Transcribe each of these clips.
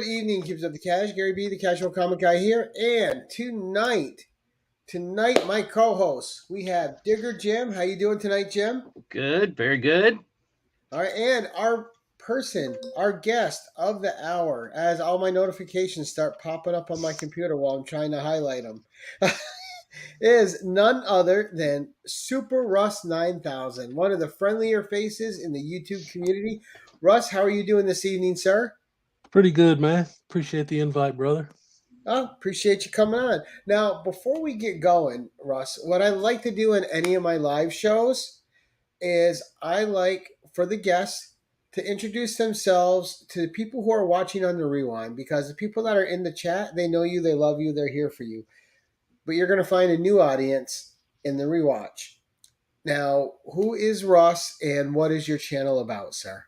Good evening, Keeps Up the Cash. Gary B, the casual comic guy here. And tonight, my co-host, we have Digger Jim. How you doing tonight, Jim? Good, very good. All right, and our guest of the hour, as all my notifications start popping up on my computer while I'm trying to highlight them, is none other than SuperRus 9000, one of the friendlier faces in the YouTube community. Russ, how are you doing this evening, sir? Pretty good, man. Appreciate the invite, brother. Oh, appreciate you coming on. Now, before we get going, Russ, what I like to do in any of my live shows is I like for the guests to introduce themselves to the people who are watching on the rewind, because the people that are in the chat, they know you, they love you, they're here for you. But you're going to find a new audience in the rewatch. Now, who is Russ and what is your channel about, sir?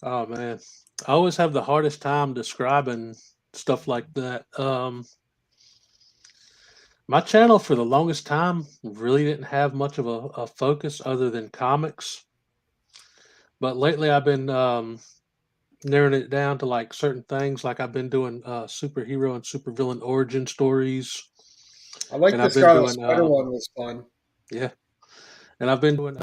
Oh, man. I always have the hardest time describing stuff like that. My channel for the longest time really didn't have much of a focus other than comics. But lately I've been narrowing it down to like certain things. Like I've been doing superhero and supervillain origin stories. I like the Scarlet Spider one was fun. Yeah. And I've been doing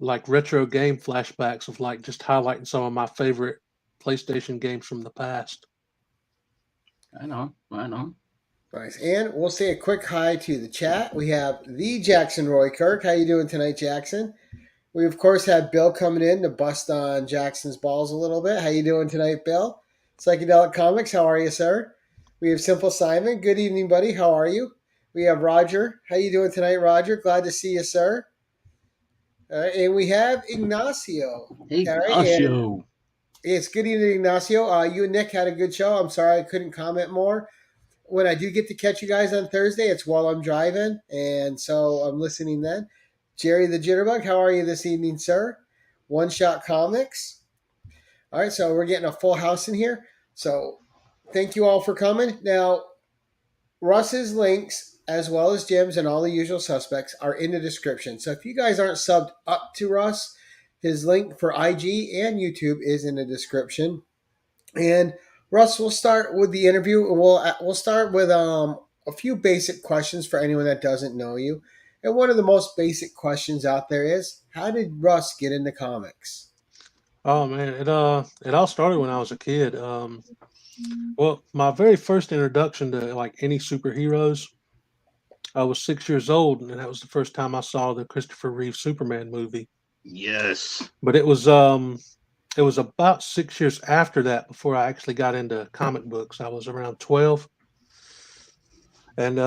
like retro game flashbacks of like just highlighting some of my favorite PlayStation games from the past. I know. Nice. And we'll say a quick hi to the chat. We have the Jackson Roy Kirk. How you doing tonight, Jackson? We, of course, have Bill coming in to bust on Jackson's balls a little bit. How you doing tonight, Bill? Psychedelic Comics, how are you, sir? We have Simple Simon. Good evening, buddy. How are you? We have Roger. How you doing tonight, Roger? Glad to see you, sir. All right, and we have Ignacio. Ignacio. Right, it's good evening, Ignacio. You and Nick had a good show. I'm sorry I couldn't comment more. When I do get to catch you guys on Thursday, it's while I'm driving, and so I'm listening then. Jerry the Jitterbug, how are you this evening, sir? One Shot Comics. All right, so we're getting a full house in here. So thank you all for coming. Now, Russ's links, as well as Jim's and all the usual suspects, are in the description. So if you guys aren't subbed up to Russ, his link for IG and YouTube is in the description. And Russ, we'll start with the interview. We'll start with a few basic questions for anyone that doesn't know you. And one of the most basic questions out there is, how did Russ get into comics? Oh man, it all started when I was a kid. Well, my very first introduction to like any superheroes, I was 6 years old, and that was the first time I saw the Christopher Reeve Superman movie. Yes. But it was about 6 years after that before I actually got into comic books. I was around 12, and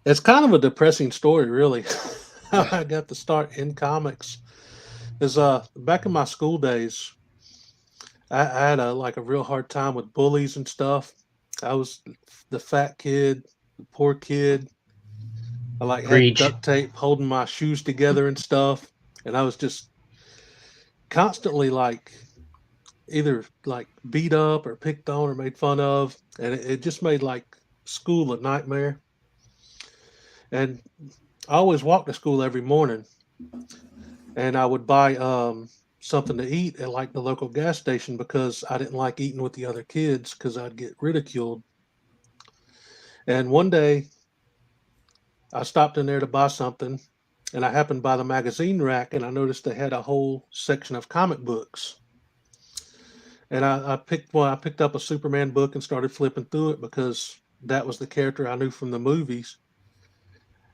it's kind of a depressing story, really. How I got to start in comics is back in my school days, I had a real hard time with bullies and stuff. I was the fat kid, the poor kid. I had duct tape holding my shoes together and stuff. And I was just constantly either beat up or picked on or made fun of. And it just made school a nightmare. And I always walked to school every morning. And I would buy something to eat at the local gas station because I didn't like eating with the other kids because I'd get ridiculed. And one day I stopped in there to buy something, and I happened by the magazine rack, and I noticed they had a whole section of comic books. And I picked up a Superman book and started flipping through it because that was the character I knew from the movies.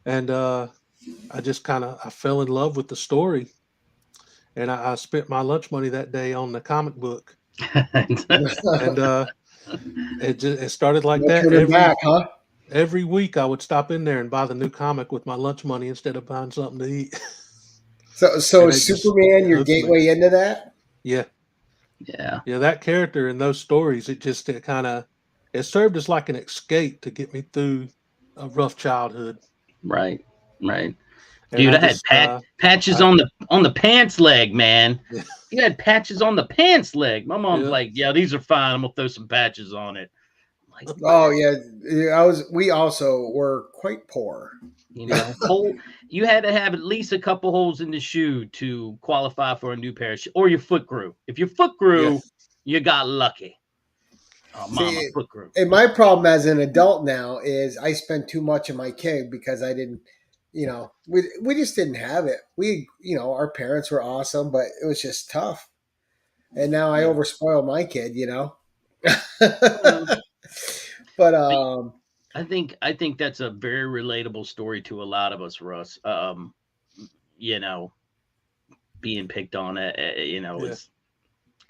And I just I fell in love with the story. And I spent my lunch money that day on the comic book. And it started like that. Every week I would stop in there and buy the new comic with my lunch money instead of buying something to eat. So is Superman your gateway into that? Yeah. Yeah. Yeah, that character in those stories, it served as like an escape to get me through a rough childhood. Right. Dude, I had patches on the pants leg, man. Yeah. You had patches on the pants leg. My mom's like, yeah, these are fine. I'm going to throw some patches on it. Like, oh yeah, we also were quite poor. You know, you had to have at least a couple holes in the shoe to qualify for a new pair of shoes, or your foot grew. If your foot grew, you got lucky. Oh, mama, foot grew. And my problem as an adult now is I spend too much on my kid because I didn't, we just didn't have it. Our parents were awesome, but it was just tough. And now I overspoil my kid, But I think that's a very relatable story to a lot of us, Russ. Being picked on, is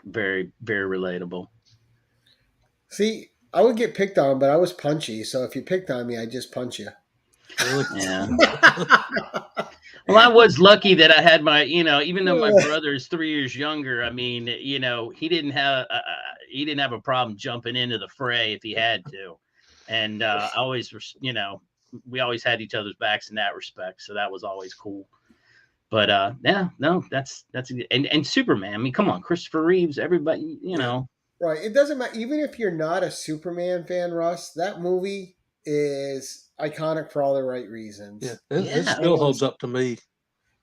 very, very relatable. See, I would get picked on, but I was punchy. So if you picked on me, I'd just punch you. Yeah. Well, I was lucky that I had my, even though my brother is 3 years younger, I mean, he didn't have a problem jumping into the fray if he had to. And we always had each other's backs in that respect. So that was always cool. But that's and Superman. I mean, come on, Christopher Reeves, everybody, Right. It doesn't matter. Even if you're not a Superman fan, Russ, that movie is iconic for all the right reasons. Yeah, it still holds up to me.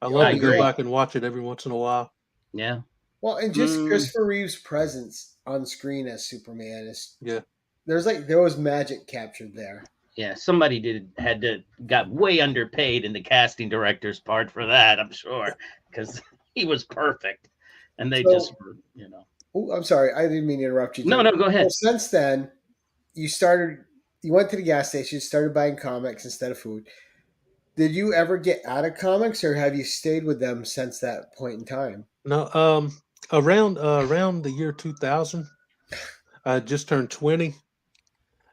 I love to go back and watch it every once in a while. Yeah. Well, and just Christopher Reeve's presence on screen as Superman is there was magic captured there. Yeah, somebody got way underpaid in the casting director's part for that, I'm sure, because he was perfect, and they Oh, I'm sorry, I didn't mean to interrupt you. No, go ahead. Well, since then, you went to the gas station, started buying comics instead of food. Did you ever get out of comics, or have you stayed with them since that point in time? No, around the year 2000, I just turned 20,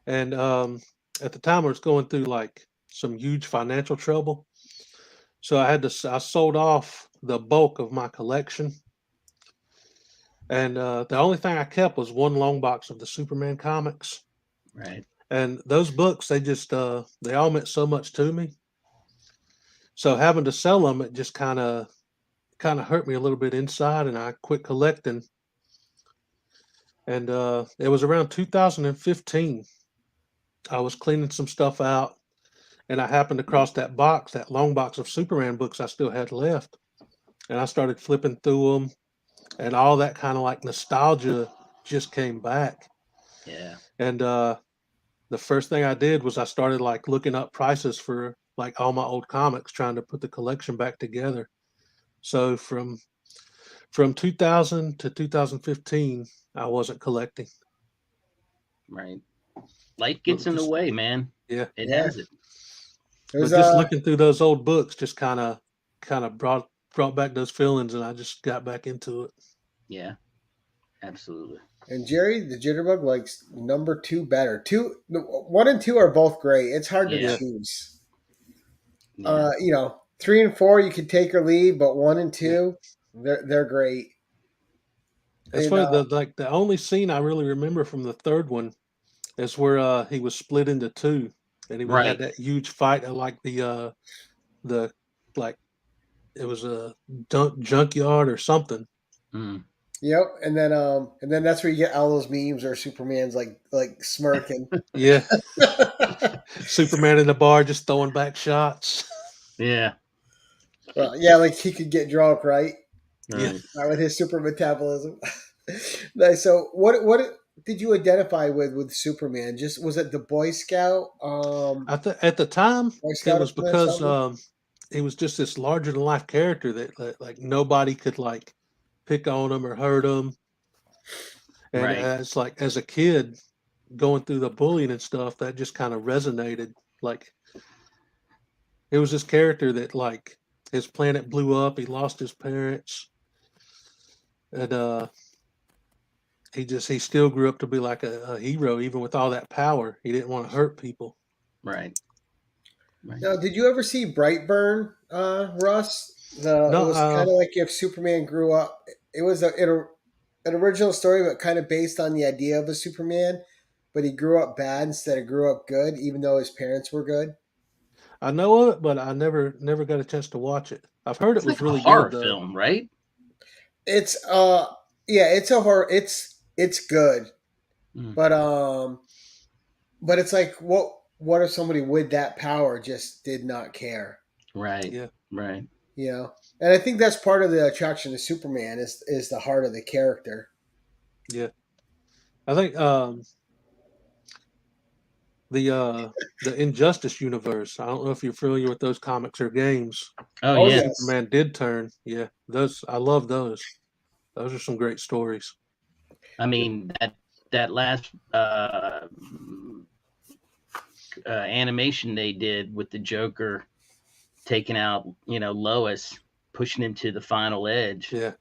and at the time I was going through like some huge financial trouble, so I sold off the bulk of my collection, and the only thing I kept was one long box of the Superman comics. Right. And those books, they just they all meant so much to me. So having to sell them, it just kind of hurt me a little bit inside, and I quit collecting. And it was around 2015. I was cleaning some stuff out, and I happened across that long box of Superman books I still had left. And I started flipping through them, and all that kind of like nostalgia just came back. Yeah. And the first thing I did was I started like looking up prices for like all my old comics, trying to put the collection back together. So from 2000 to 2015, I wasn't collecting. Right. Life gets in the way, man. Yeah. It has it. But just looking through those old books just kind of brought back those feelings, and I just got back into it. Yeah. Absolutely. And Jerry, the Jitterbug, likes number 2 better. 1 and 2 are both great. It's hard to choose. Yeah. 3 and 4 you can take or leave, but 1 and 2, they're great. That's funny. The only scene I really remember from the third one is where he was split into 2, and he had that huge fight at like the it was a junkyard or something. Mm. Yep, and then that's where you get all those memes where Superman's like smirking. Yeah. Superman in the bar just throwing back shots. Yeah. Well, yeah, like he could get drunk, right? Yeah. With his super metabolism. So what did you identify with Superman? Just was it the Boy Scout? At the time, it was because he was just this larger than life character that like nobody could like pick on him or hurt him. And as a kid going through the bullying and stuff, that just kind of resonated. Like it was this character that like his planet blew up, he lost his parents, and he still grew up to be like a hero, even with all that power. He didn't want to hurt people. Right. Now, did you ever see Brightburn, Russ? No, it was kind of like if Superman grew up. It was an original story, but kind of based on the idea of a Superman. But he grew up bad instead of grew up good, even though his parents were good. I know of it, but I never got a chance to watch it. I've heard it was like really a horror good, film, right? It's it's a horror. It's good, but But it's like, what if somebody with that power just did not care? Right. Yeah. Right. You know, and I think that's part of the attraction to Superman is the heart of the character. Yeah. I think the Injustice universe. I don't know if you're familiar with those comics or games. Oh Oh yeah. yes. Superman did turn. Yeah, those I love those. Those are some great stories. I mean that last animation they did with the Joker taking out, Lois, pushing him to the final edge. Yeah,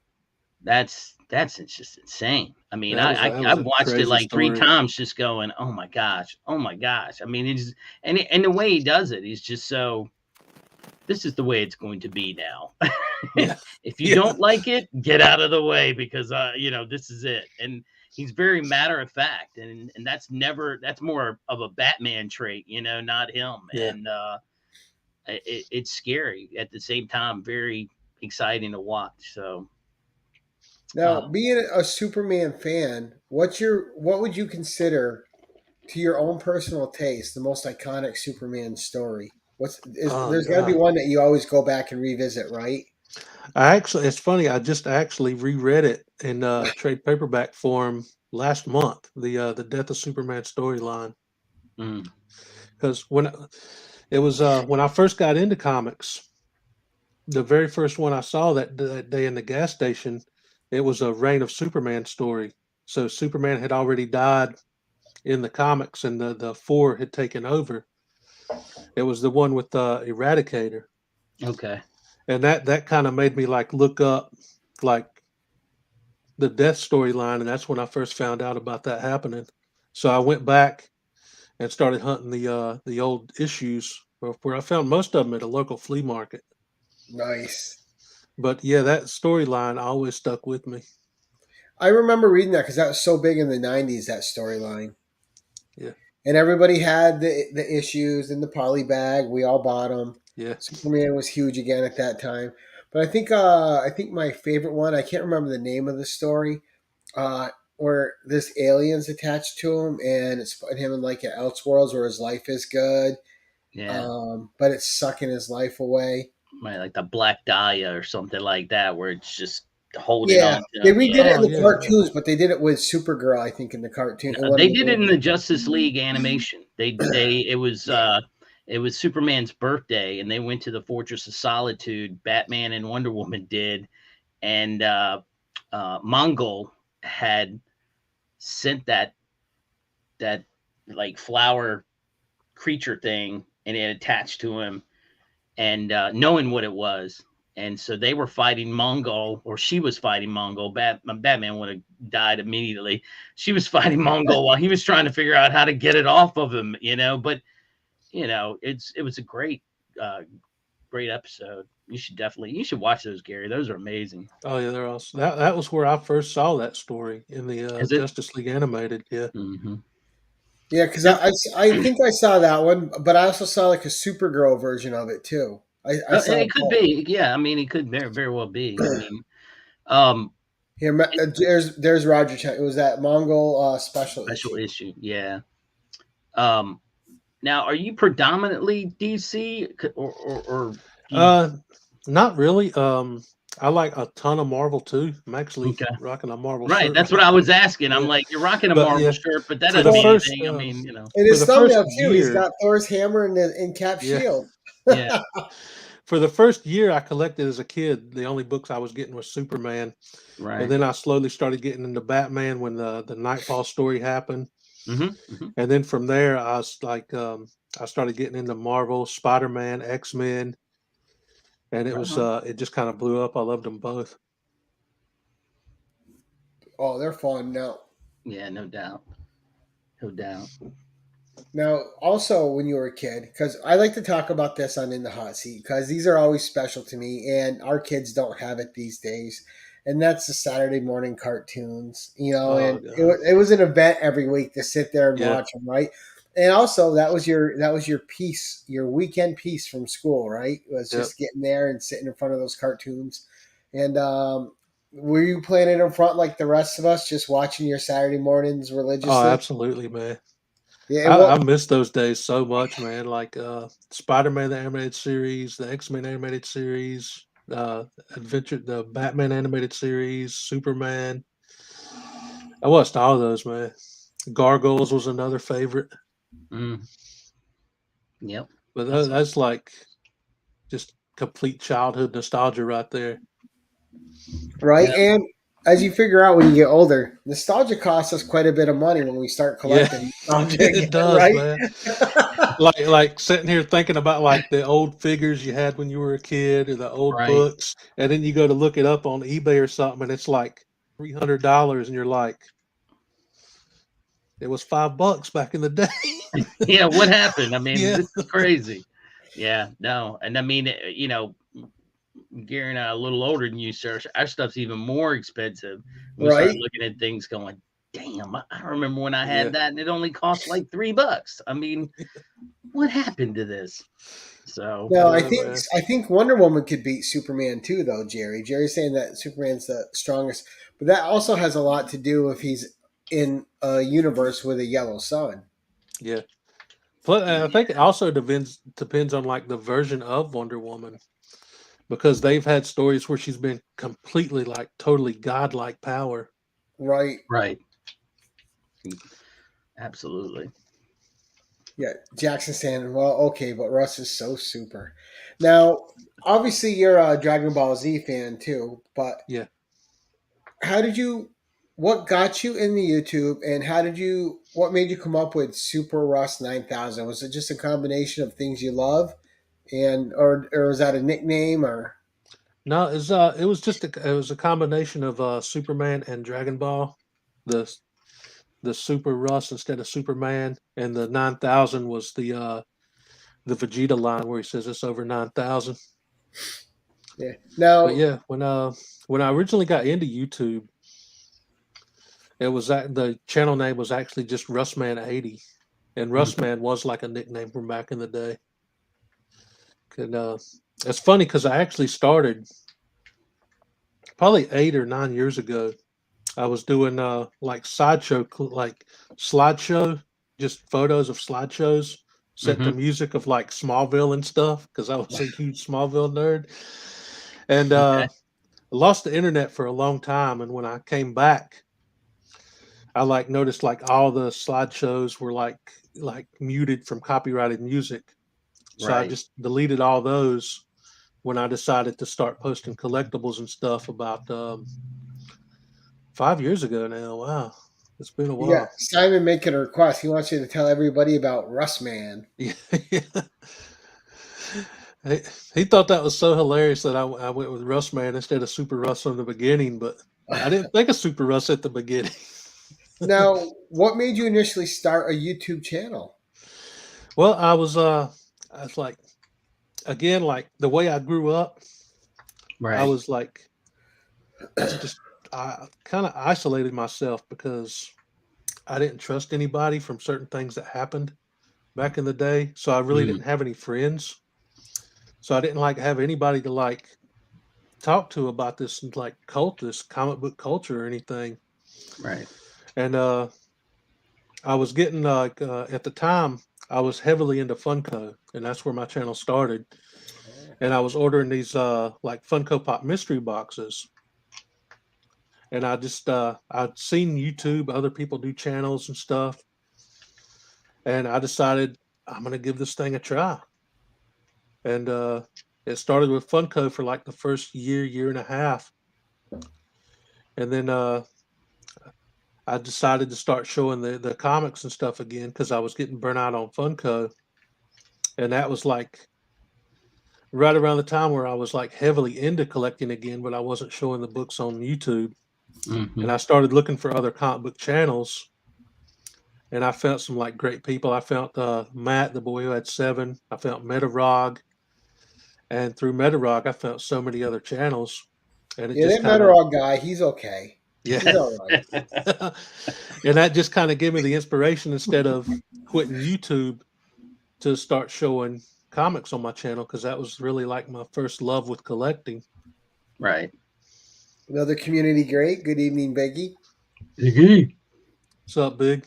That's it's just insane. I mean, that was I've a watched it crazy like three story. times, just going, oh my gosh, oh my gosh. I mean, it's and the way he does it, he's just so. This is the way it's going to be now. Yeah, If you yeah, don't like it, get out of the way because this is it. And he's very matter of fact, and that's more of a Batman trait, not him. yeah. And it's scary at the same time, very exciting to watch. So Now, being a Superman fan, what would you consider, to your own personal taste, the most iconic Superman story? Oh There's got to be God, one that you always go back and revisit, right? it's funny. I just actually reread it in trade paperback form last month. The Death of Superman storyline, mm, because when I first got into comics, the very first one I saw that day in the gas station, it was a Reign of Superman story. So Superman had already died in the comics, and the four had taken over. It was the one with Eradicator, okay. and that kind of made me like look up like the death storyline, and that's when I first found out about that happening. So I went back and started hunting the old issues where I found most of them at a local flea market. Nice. But yeah, that storyline always stuck with me. I remember reading that because that was so big in the '90s. That storyline, Yeah, and everybody had the issues in the poly bag. We all bought them. yeah. Superman was huge again at that time. But I think my favorite one, I can't remember the name of the story, where this alien's attached to him and it's putting him in like an Elseworlds where his life is good, Yeah. but it's sucking his life away. Right, like the Black Dahlia or something like that, where it's just holding Yeah, on to they him. redid it Yeah. in Oh the yeah, yeah, cartoons, but they did it with Supergirl, I think, in the cartoon. In one of They the did it in movies. the Justice League animation. Yeah, It was Superman's birthday, and they went to the Fortress of Solitude. Batman and Wonder Woman did, and Mongol had sent that like flower creature thing, and it attached to him, and knowing what it was. And so they were fighting Mongol, or she was fighting Mongol. Batman would have died immediately. She was fighting Mongol while he was trying to figure out how to get it off of him, But it was a great episode. You should watch those, Gary. Those are amazing. oh yeah. They're awesome. That was where I first saw that story in the Is it? Justice League animated. Yeah, Mm-hmm. yeah, because Yep. I think I saw that one, but I also saw like a Supergirl version of it too. I saw It could both. be. Yeah, I mean, it could very well be. I mean, um, Here, there's Roger. It was that Mongol special special issue. issue. Yeah. Um, Now, are you predominantly DC, or do you? uh, not really. I like a ton of Marvel too. I'm actually Okay, rocking a Marvel right. shirt That's what right I now. was asking. I'm Yeah, like, you're rocking a but Marvel yeah, shirt, but that for doesn't the Well, mean first anything. I mean, in for his the first thumbnail too, he's year, got Thor's hammer and in cap yeah, shield. yeah, for the first year I collected as a kid. The only books I was getting was Superman, and right. then I slowly started getting into Batman when the Nightfall story happened. Mm-hmm. And then from there, I was like, I started getting into Marvel, Spider Man, X Men, and Uh-huh. it just kind of blew up. I loved them both. Oh, they're fun now. Yeah, no doubt, no doubt. Now, also when you were a kid, because I like to talk about this on In the Hot Seat, because these are always special to me, and our kids don't have it these days. And that's the Saturday morning cartoons, Oh and God, it was an event every week to sit there and yeah, watch them, right? And also that was your piece, your weekend piece from school, right? It was yeah. just getting there and sitting in front of those cartoons. And were you playing it in front like the rest of us, just watching your Saturday mornings Oh, religiously? absolutely, man. Yeah, well, I miss those days so much, man. Like Spider-Man the animated series, the X-Men animated series, the Batman animated series, Superman. I watched all of those, man. Gargoyles was another favorite, Mm. Yep. but that's like just complete childhood nostalgia right there. right. Yep. And as you figure out when you get older, nostalgia costs us quite a bit of money when we start Yeah, collecting nostalgia it again, does, right? man. Like sitting here thinking about like the old figures you had when you were a kid or the old Right. books, and then you go to look it up on eBay or something, and it's like $300, and you're like, it was $5 back in the day. Yeah. What happened? I mean, Yeah, this is crazy. Yeah. No. And I mean, Gary and I are a little older than you, sir. Our stuff's even more expensive. We start Right. looking at things going, damn, I remember when I yeah. had that and it only cost like $3. I mean, what happened to this? So, No, I Yeah, think man. I think Wonder Woman could beat Superman too, though. Jerry. Jerry's saying that Superman's the strongest, but that also has a lot to do if he's in a universe with a yellow sun. Yeah. But I think it also depends on like the version of Wonder Woman, because they've had stories where she's been completely like totally godlike power. Right. right. Absolutely. Yeah. Jackson saying, well, okay, but Russ is so super. Now, obviously, you're a Dragon Ball Z fan too, but Yeah. how did you? What got you in the YouTube, and how did you? What made you come up with Super Russ 9000? Was it just a combination of things you love, and or was that a nickname or? No, it was just it was a combination of Superman and Dragon Ball. The the Super Russ instead of Superman, and the 9000 was the Vegeta line where he says it's over 9000. Yeah. But Now, yeah, when I originally got into YouTube, it was the channel name was actually just Russman80, and Mm. Russman was like a nickname from back in the day. And it's funny because I actually started probably 8 or 9 years ago. I was doing like like slideshow, just photos of slideshows set to Mm-hmm. music of like Smallville and stuff because I was a huge Smallville nerd. And Okay. lost the internet for a long time, and when I came back, I like noticed like all the slideshows were like muted from copyrighted music. So I Right. just deleted all those when I decided to start posting collectibles and stuff about 5 years ago now. Wow, it's been a you got while. Simon making a request. He wants you to tell everybody about Russ Man. Yeah. he, he thought that was so hilarious that I went with Russ Man instead of Super Russ from the beginning, but I didn't think of Super Russ at the beginning. Now, what made you initially start a YouTube channel? Well, I was like, again, like the way I grew up, I Right. was like just I kind of isolated myself because I didn't trust anybody from certain things that happened back in the day. So I really Mm. didn't have any friends. So I didn't like have anybody to like talk to about this like this comic book culture or anything. Right. And I was getting like at the time I was heavily into Funko, and that's where my channel started. And I was ordering these like Funko Pop mystery boxes. And I just I'd seen YouTube, other people do channels and stuff, and I decided I'm gonna give this thing a try. And it started with Funko for like the first year and a half, and then I decided to start showing the comics and stuff again because I was getting burnt out on Funko, and that was like right around the time where I was like heavily into collecting again, but I wasn't showing the books on YouTube. Mm-hmm. And I started looking for other comic book channels, and I found some like great people. I found Matt, the boy who had seven. I found Metarog, and through Metarog, I found so many other channels, and it Yeah, just that kind of Metarog guy, he's okay. yeah, He's all right. and that just kind of gave me the inspiration instead of quitting YouTube to start showing comics on my channel because that was really like my first love with collecting. Right. Another community great. Good evening, Becky. Iggy. What's up, Big?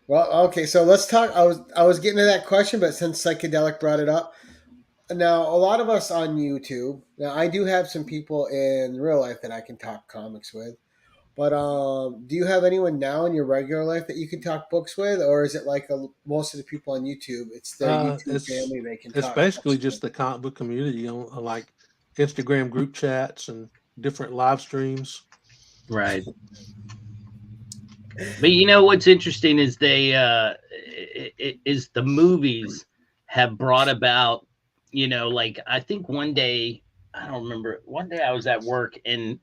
Well, okay, so let's talk. I was getting to that question, but since psychedelic brought it up, now a lot of us on YouTube. Now I do have some people in real life that I can talk comics with, but do you have anyone now in your regular life that you can talk books with, or is it like most of the people on YouTube? It's their YouTube It's family they can it's talk basically books just the comic book community on like Instagram group chats and different live streams. Right. But you know what's interesting is is the movies have brought about, like I think one day, I don't remember, one day I was at work and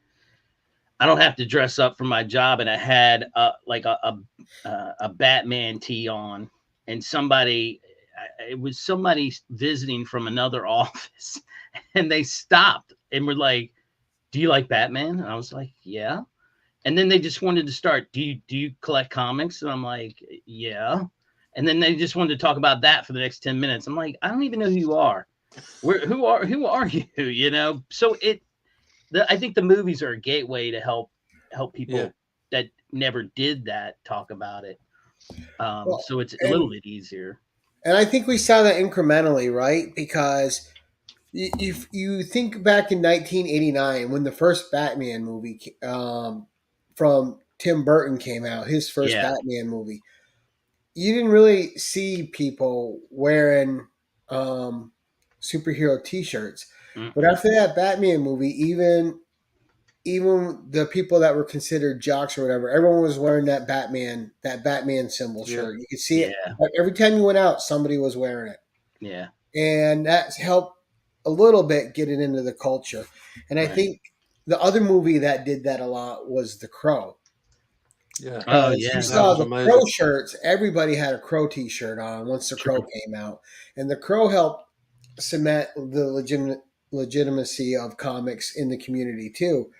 I don't have to dress up for my job, and I had like a Batman tee on, and it was somebody visiting from another office, and they stopped and were like, "Do you like Batman?" And I was like, "Yeah." And then they just wanted to start, do you collect comics? And I'm like, yeah. And then they just wanted to talk about that for the next 10 minutes. I'm like, I don't even know who you are. Who are you? So I think the movies are a gateway to help Yeah, people that never did that talk about it. Well, So it's a little bit easier. and I think we saw that incrementally, right? Because you think back in 1989 when the first Batman movie from Tim Burton came out, his first Yeah. Batman movie, you didn't really see people wearing um, superhero T-shirts. But Mm-mm. after that Batman movie, even the people that were considered jocks or whatever, everyone was wearing that Batman symbol yeah, shirt. You could see it Yeah. like, every time you went out, somebody was wearing it, Yeah. and that's helped a little bit get it into the culture. And I Right. think the other movie that did that a lot was The Crow. yeah. Oh Because you yeah. That saw was the Crow amazing. shirts, everybody had a Crow T-shirt on once the Crow True. came out, and the Crow helped cement the legitimacy of comics in the community too.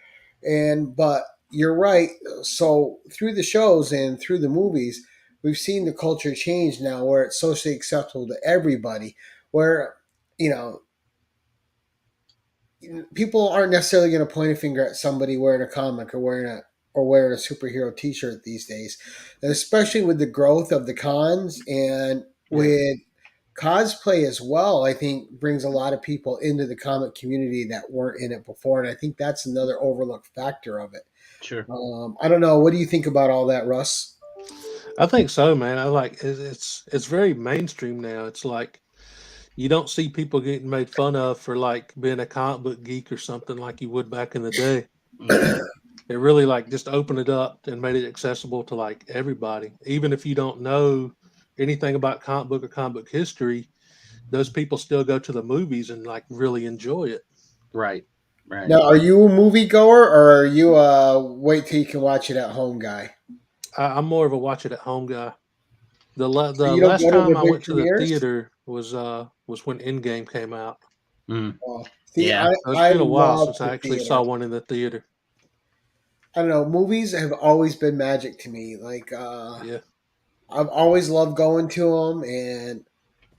And but you're right. So through the shows and through the movies, we've seen the culture change now, where it's socially acceptable to everybody. Where you know people aren't necessarily going to point a finger at somebody wearing a comic or wearing a superhero T-shirt these days, and especially with the growth of the cons and Yeah, with cosplay as well. I think brings a lot of people into the comic community that weren't in it before, and I think that's another overlooked factor of it. Sure. I don't know. What do you think about all that, Russ? I think so, man. I like it's very mainstream now. It's like you don't see people getting made fun of for like being a comic book geek or something like you would back in the day. Mm-hmm. It really like just opened it up and made it accessible to like everybody. Even if you don't know anything about comic book or comic book history, those people still go to the movies and like really enjoy it. Right. Right. Now, are you a movie goer or are you a wait till you can watch it at home guy? I'm more of a watch it at home guy. So The you don't last go to time the I big went to the premieres? theater was when Endgame came out. Mm. Oh, see, Yeah. So it's I been a while love since the I actually saw theater. one in the theater. I don't know. Movies have always been magic to me. Like Yeah, I've always loved going to them, and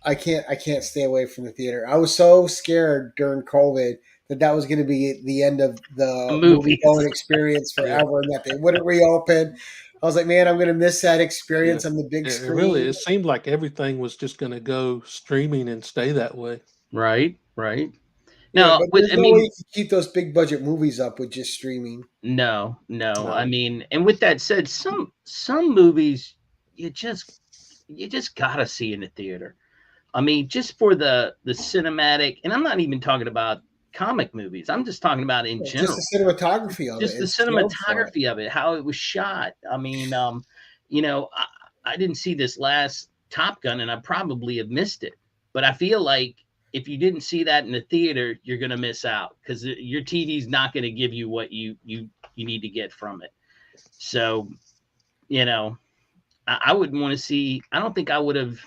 I can't stay away from the theater. I was so scared during COVID that was going to be the end of the movie Movies. going experience yeah, forever, and that they wouldn't reopen. I was like, man, I'm going to miss that yeah. experience on the big It really screen. it seemed like everything was just going to go streaming and stay that way. Right. Right. Yeah, Now, but with there's I no way you mean, can keep those big budget movies up with just streaming. no, no. I No, mean, and with that said, some movies you just you just gotta see in the theater. I mean, just for the cinematic, and I'm not even talking about comic movies. I'm just talking about in Just general. the cinematography of it Just the is killed for it. cinematography of it, how it was shot. I mean, I didn't see this last Top Gun, and I probably have missed it. But I feel like if you didn't see that in the theater, you're gonna miss out because your TV's not going to give you what you need to get from it. So, you know, I wouldn't want to see. I don't think I would have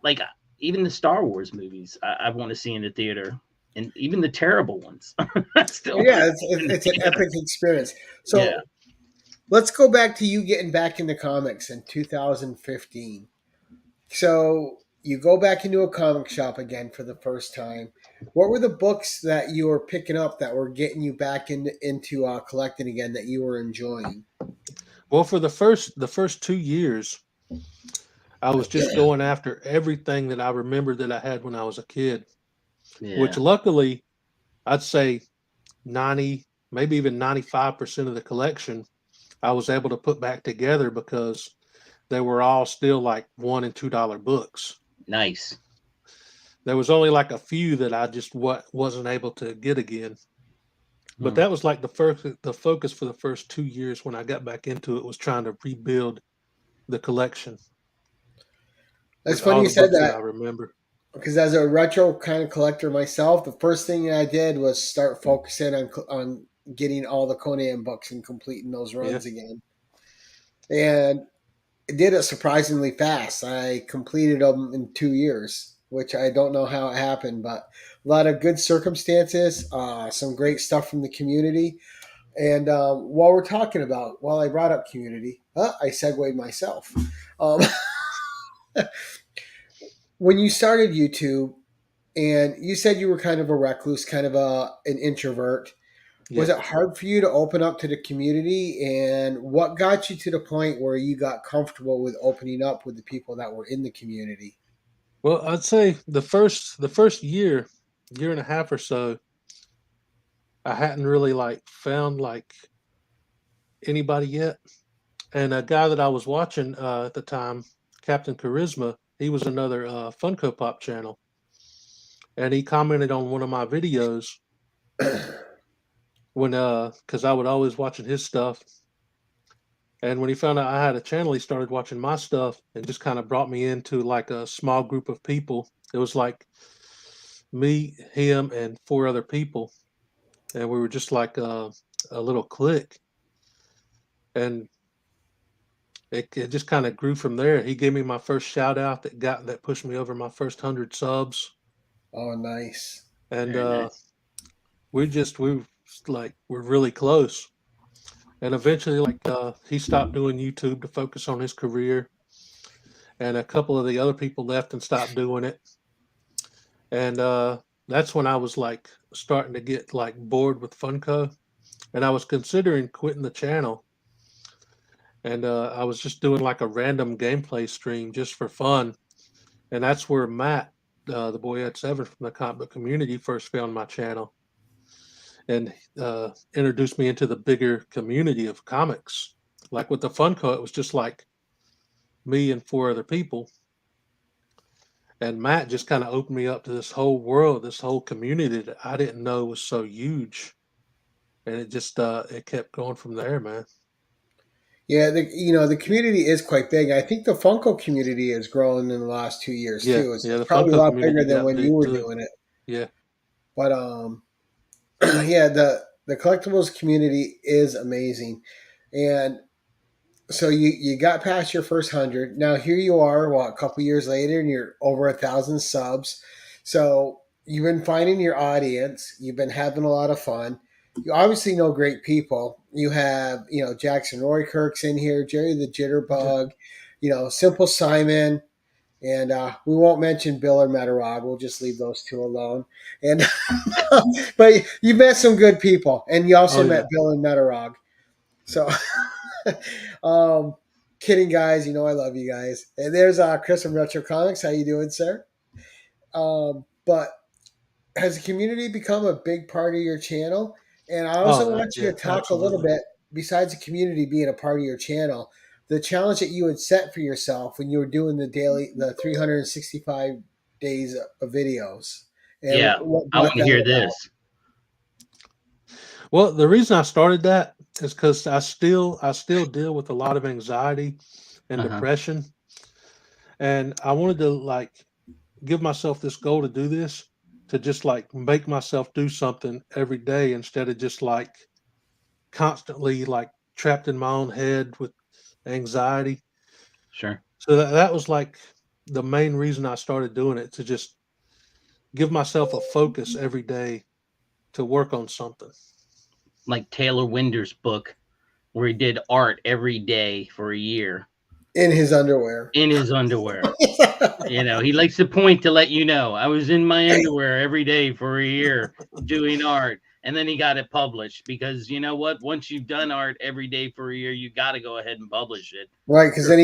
like even the Star Wars movies. I want to see in the theater, and even the terrible ones. I still want Yeah, to it's see in the it's an theater. epic experience. Yeah. So let's go back to you getting back into comics in 2015. So you go back into a comic shop again for the first time. What were the books that you were picking up that were getting you back into collecting again that you were enjoying? well, for the first 2 years, I was just going after everything that I remembered that I had when I was a kid, which luckily I'd say 90, maybe even 95% of the collection I was able to put back together because they were all still like $1 and $2 books. Nice. There was only like a few that I just wasn't able to get again. But that was like the focus for the first 2 years when I got back into it, was trying to rebuild the collection. That's funny you said that. I remember, because as a retro kind of collector myself, the first thing I did was start focusing on getting all the Conan books and completing those runs again. And it did it surprisingly fast. I completed them in 2 years, which I don't know how it happened, but a lot of good circumstances, some great stuff from the community. And while I brought up community, I segued myself. When you started YouTube, and you said you were kind of a recluse, kind of an introvert, was it hard for you to open up to the community? And what got you to the point where you got comfortable with opening up with the people that were in the community? Well, I'd say the first year and a half or so, I hadn't really found anybody yet. And a guy that I was watching at the time, Captain Charisma, he was another Funko Pop channel, and he commented on one of my videos when because I would always watching his stuff, and when he found out I had a channel, he started watching my stuff and just kind of brought me into like a small group of people. It was like me, him, and 4 other people, and we were just like a little clique, and it just kind of grew from there. He gave me my first shout out that pushed me over my first 100 subs. Oh, nice. And we're really close. And eventually he stopped doing YouTube to focus on his career, and a couple of the other people left and stopped doing it. And that's when I was starting to get bored with Funko, and I was considering quitting the channel. And I was just doing a random gameplay stream just for fun. And that's where Matt, the boy at 7 from the comic book community, first found my channel and introduced me into the bigger community of comics. Like with the Funko, it was just me and 4 other people. And Matt just kind of opened me up to this whole world, this whole community that I didn't know was so huge. And it just it kept going from there, man. Yeah, the community is quite big. I think the Funko community has grown in the last 2 years too. It's probably Funko a lot bigger than when you were too. doing it. Yeah. But yeah, the collectibles community is amazing. And so you got past your first 100. Now here you are, a couple years later, and you're over 1,000 subs. So you've been finding your audience. You've been having a lot of fun. You obviously know great people. You have, Jackson Roykirk's in here, Jerry the Jitterbug, Simple Simon, and we won't mention Bill or Metarog. We'll just leave those 2 alone. And but you met some good people, and you also met Bill and Metarog. So, kidding, guys. I love you guys. And there's Chris from Retro Comics. How you doing, sir? But has the community become a big part of your channel? And I also want you to talk a little bit, besides the community being a part of your channel, the challenge that you had set for yourself when you were doing the 365 days of videos. And I want to hear this. Well, the reason I started that is because I still deal with a lot of anxiety and depression, and I wanted to give myself this goal to do this, to just make myself do something every day instead of just constantly trapped in my own head with anxiety. Sure. So that was the main reason I started doing it, to just give myself a focus every day to work on something. Like Taylor Winder's book, where he did art every day for a year. In his underwear. He likes to point to let you know, I was in my underwear every day for a year doing art. and then he got it published because you know what? Once you've done art every day for a year, you got to go ahead and publish it. Right, because then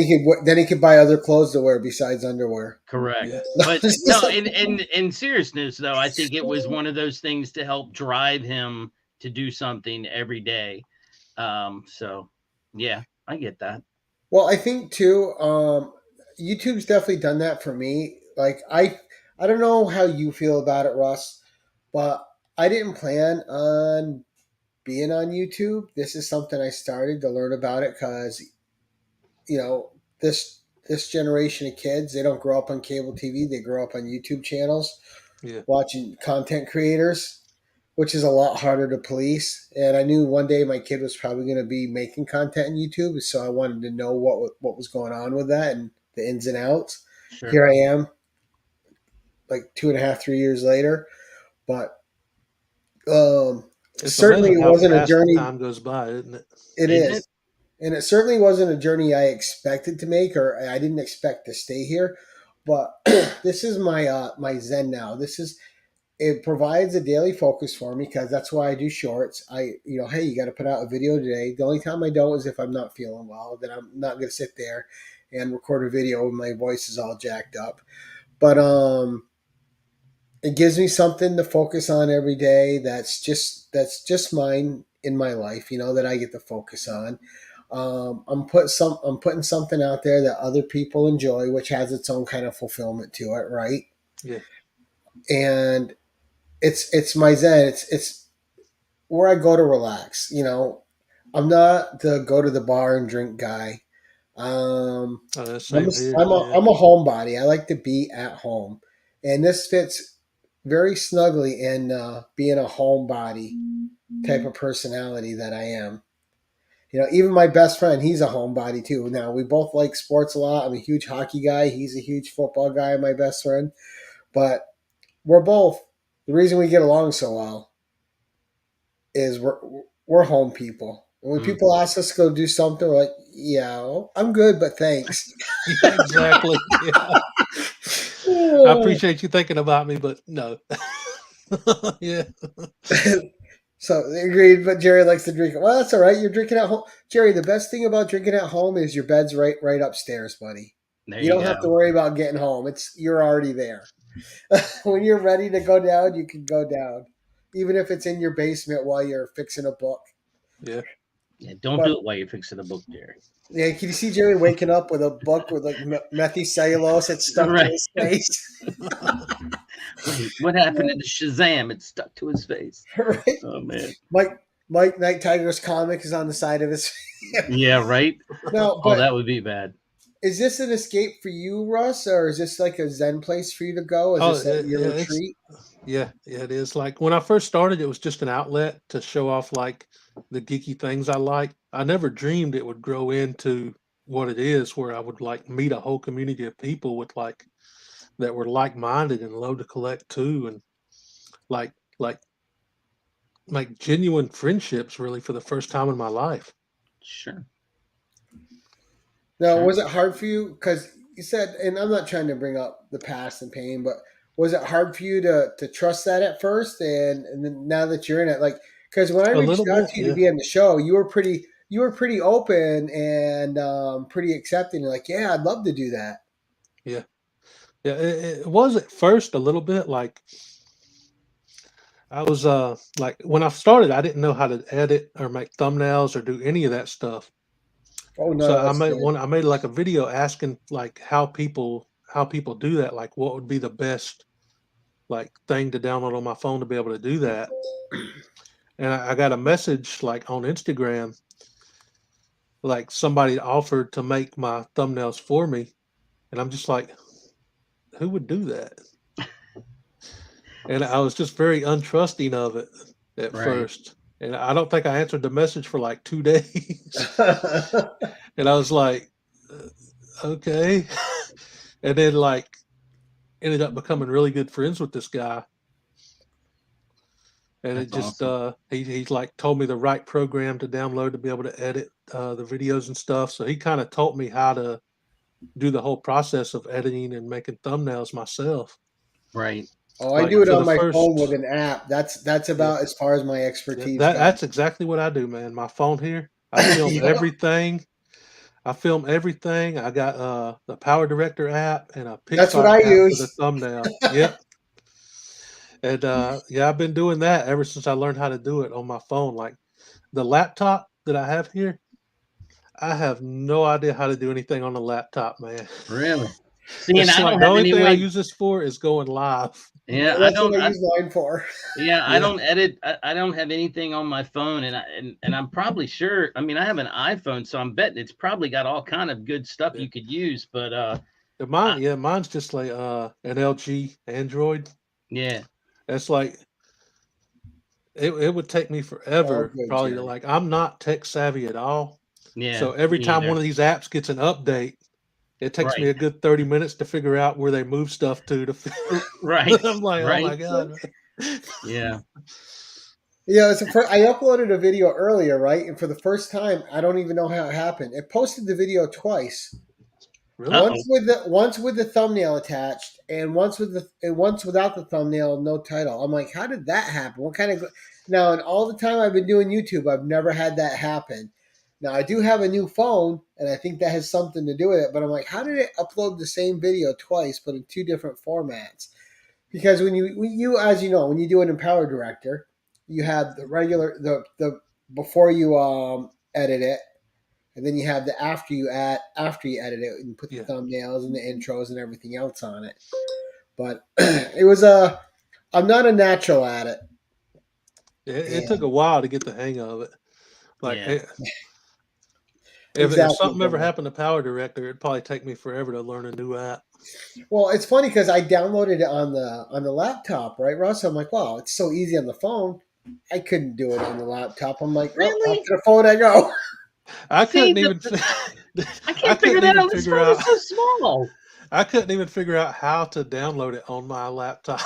he could buy other clothes to wear besides underwear. Correct. Yeah. But no, in seriousness though, I think it was one of those things to help drive him to do something every day. So yeah, I get that. Well, I think too, YouTube's definitely done that for me. Like I don't know how you feel about it, Russ, but I didn't plan on being on YouTube. This is something I started to learn about it because you know this generation of kids, they don't grow up on cable TV, they grow up on YouTube channels Yeah. watching content creators, which is a lot harder to police. And I knew one day my kid was probably going to be making content on YouTube, so I wanted to know what was going on with that and the ins and outs. Sure. Here I am, like 2.5, 3 years later, but It's certainly it amazing how wasn't a fast journey. time goes by, isn't it? It Isn't is. it? And it certainly wasn't a journey I expected to make, or I didn't expect to stay here. But this is my zen now. It provides a daily focus for me because that's why I do shorts. Hey, you got to put out a video today. The only time I don't is if I'm not feeling well. Then I'm not going to sit there and record a video when my voice is all jacked up. But it gives me something to focus on every day. That's just mine in my life. That I get to focus on. I'm putting something out there that other people enjoy, which has its own kind of fulfillment to it, right? Yeah. And it's my zen. It's where I go to relax. I'm not the go to the bar and drink guy. Same here. I'm a homebody. I like to be at home, and this fits very snugly in being a homebody type of personality that I am. Even my best friend, he's a homebody too. Now, we both like sports a lot. I'm a huge hockey guy. He's a huge football guy, my best friend. But the reason we get along so well is we're home people. And when people ask us to go do something, we're like, yeah, well, I'm good, but thanks. Yeah, exactly. Yeah. I appreciate you thinking about me, but no. Yeah. So agreed, but Jerry likes to drink. Well, that's all right. You're drinking at home, Jerry. The best thing about drinking at home is your bed's right upstairs, buddy. You don't have to worry about getting home. You're already there. When you're ready to go down, you can go down, even if it's in your basement while you're fixing a book. Yeah. Yeah. Don't do it while you're fixing a book, Jerry. Yeah, can you see Jerry waking up with a book with like methicellulose that's stuck to his face? Wait, what happened to the Shazam? It's stuck to his face. Right. Oh man. Mike Night Tiger's comic is on the side of his face. Yeah, right. No, but that would be bad. Is this an escape for you, Russ, or is this like a zen place for you to go? Is this your retreat? Yeah, it is. Like when I first started, it was just an outlet to show off like the geeky things I like. I never dreamed it would grow into what it is, where I would like meet a whole community of people with like that were like-minded and love to collect too, and like genuine friendships really for the first time in my life. Sure. Now, was it hard for you? Because you said, and I'm not trying to bring up the past and pain, but was it hard for you to trust that at first, and then now that you're in it, like, because when I reached out to you to be on the show, you were pretty open and pretty accepting, and like, yeah, I'd love to do that. Yeah, it was at first a little bit like I was like when I started, I didn't know how to edit or make thumbnails or do any of that stuff. Oh no! So I made like a video asking like how people do that, like what would be the best like thing to download on my phone to be able to do that. And I got a message like on Instagram, like somebody offered to make my thumbnails for me, and I'm just like, who would do that? And I was just very untrusting of it at first. And I don't think I answered the message for like 2 days. And I was like, okay. And then like ended up becoming really good friends with this guy. And it just, awesome. He's like told me the right program to download to be able to edit the videos and stuff. So he kind of taught me how to do the whole process of editing and making thumbnails myself. Right. Oh, I Like, do it for on the my first- phone with an app. That's about as far as my expertise goes. That's exactly what I do, man. My phone here, I film Yep. everything. I film everything. I got the PowerDirector app and a That's what PixArt I app for use. the thumbnail. Yep. And yeah, I've been doing that ever since I learned how to do it on my phone. Like the laptop that I have here, I have no idea how to do anything on the laptop, man. Really? See, and It's I like don't the have only any thing I way. use this for is going live. Yeah, I That's don't. what I use mine for. Yeah, I Yeah. don't edit. I don't have anything on my phone, and I'm probably sure. I mean, I have an iPhone, so I'm betting it's probably got all kind of good stuff Yeah. you could use. But Mine's just like an LG Android. yeah, It's like it would take me Oh, forever, good, probably to Jerry. like I'm not tech savvy at all. yeah, So every me time either. one of these apps gets an update, it takes me Right, a good 30 minutes to figure out where they move stuff to. right, I'm like, oh my right. god. Yeah, Yeah, I uploaded a video earlier, right? And for the first time, I don't even know how it happened. It posted the video twice. Really? Uh-oh. Once with the thumbnail attached, and once without the thumbnail, no title. I'm like, how did that happen? What kind of now? And all the time I've been doing YouTube, I've never had that happen. Now I do have a new phone, and I think that has something to do with it. But I'm like, how did it upload the same video twice, but in two different formats? Because when you as you know, when you do it in PowerDirector, you have the regular the before you edit it, and then you have the after you edit it and put the Yeah. thumbnails and the intros and everything else on it. But it was I'm not a natural at it. It took a while to get the hang of it. Like Yeah. if Exactly, something ever Bill. happened to PowerDirector, it'd probably take me forever to learn a new app. Well, it's funny because I downloaded it on the laptop, right, Russ? I'm like, wow, it's so easy on the phone. I couldn't do it on the laptop. I'm like, well, Really? back to the phone I go. I See, couldn't even. I can't figure that out. This figure phone out. is so small. I couldn't even figure out how to download it on my laptop.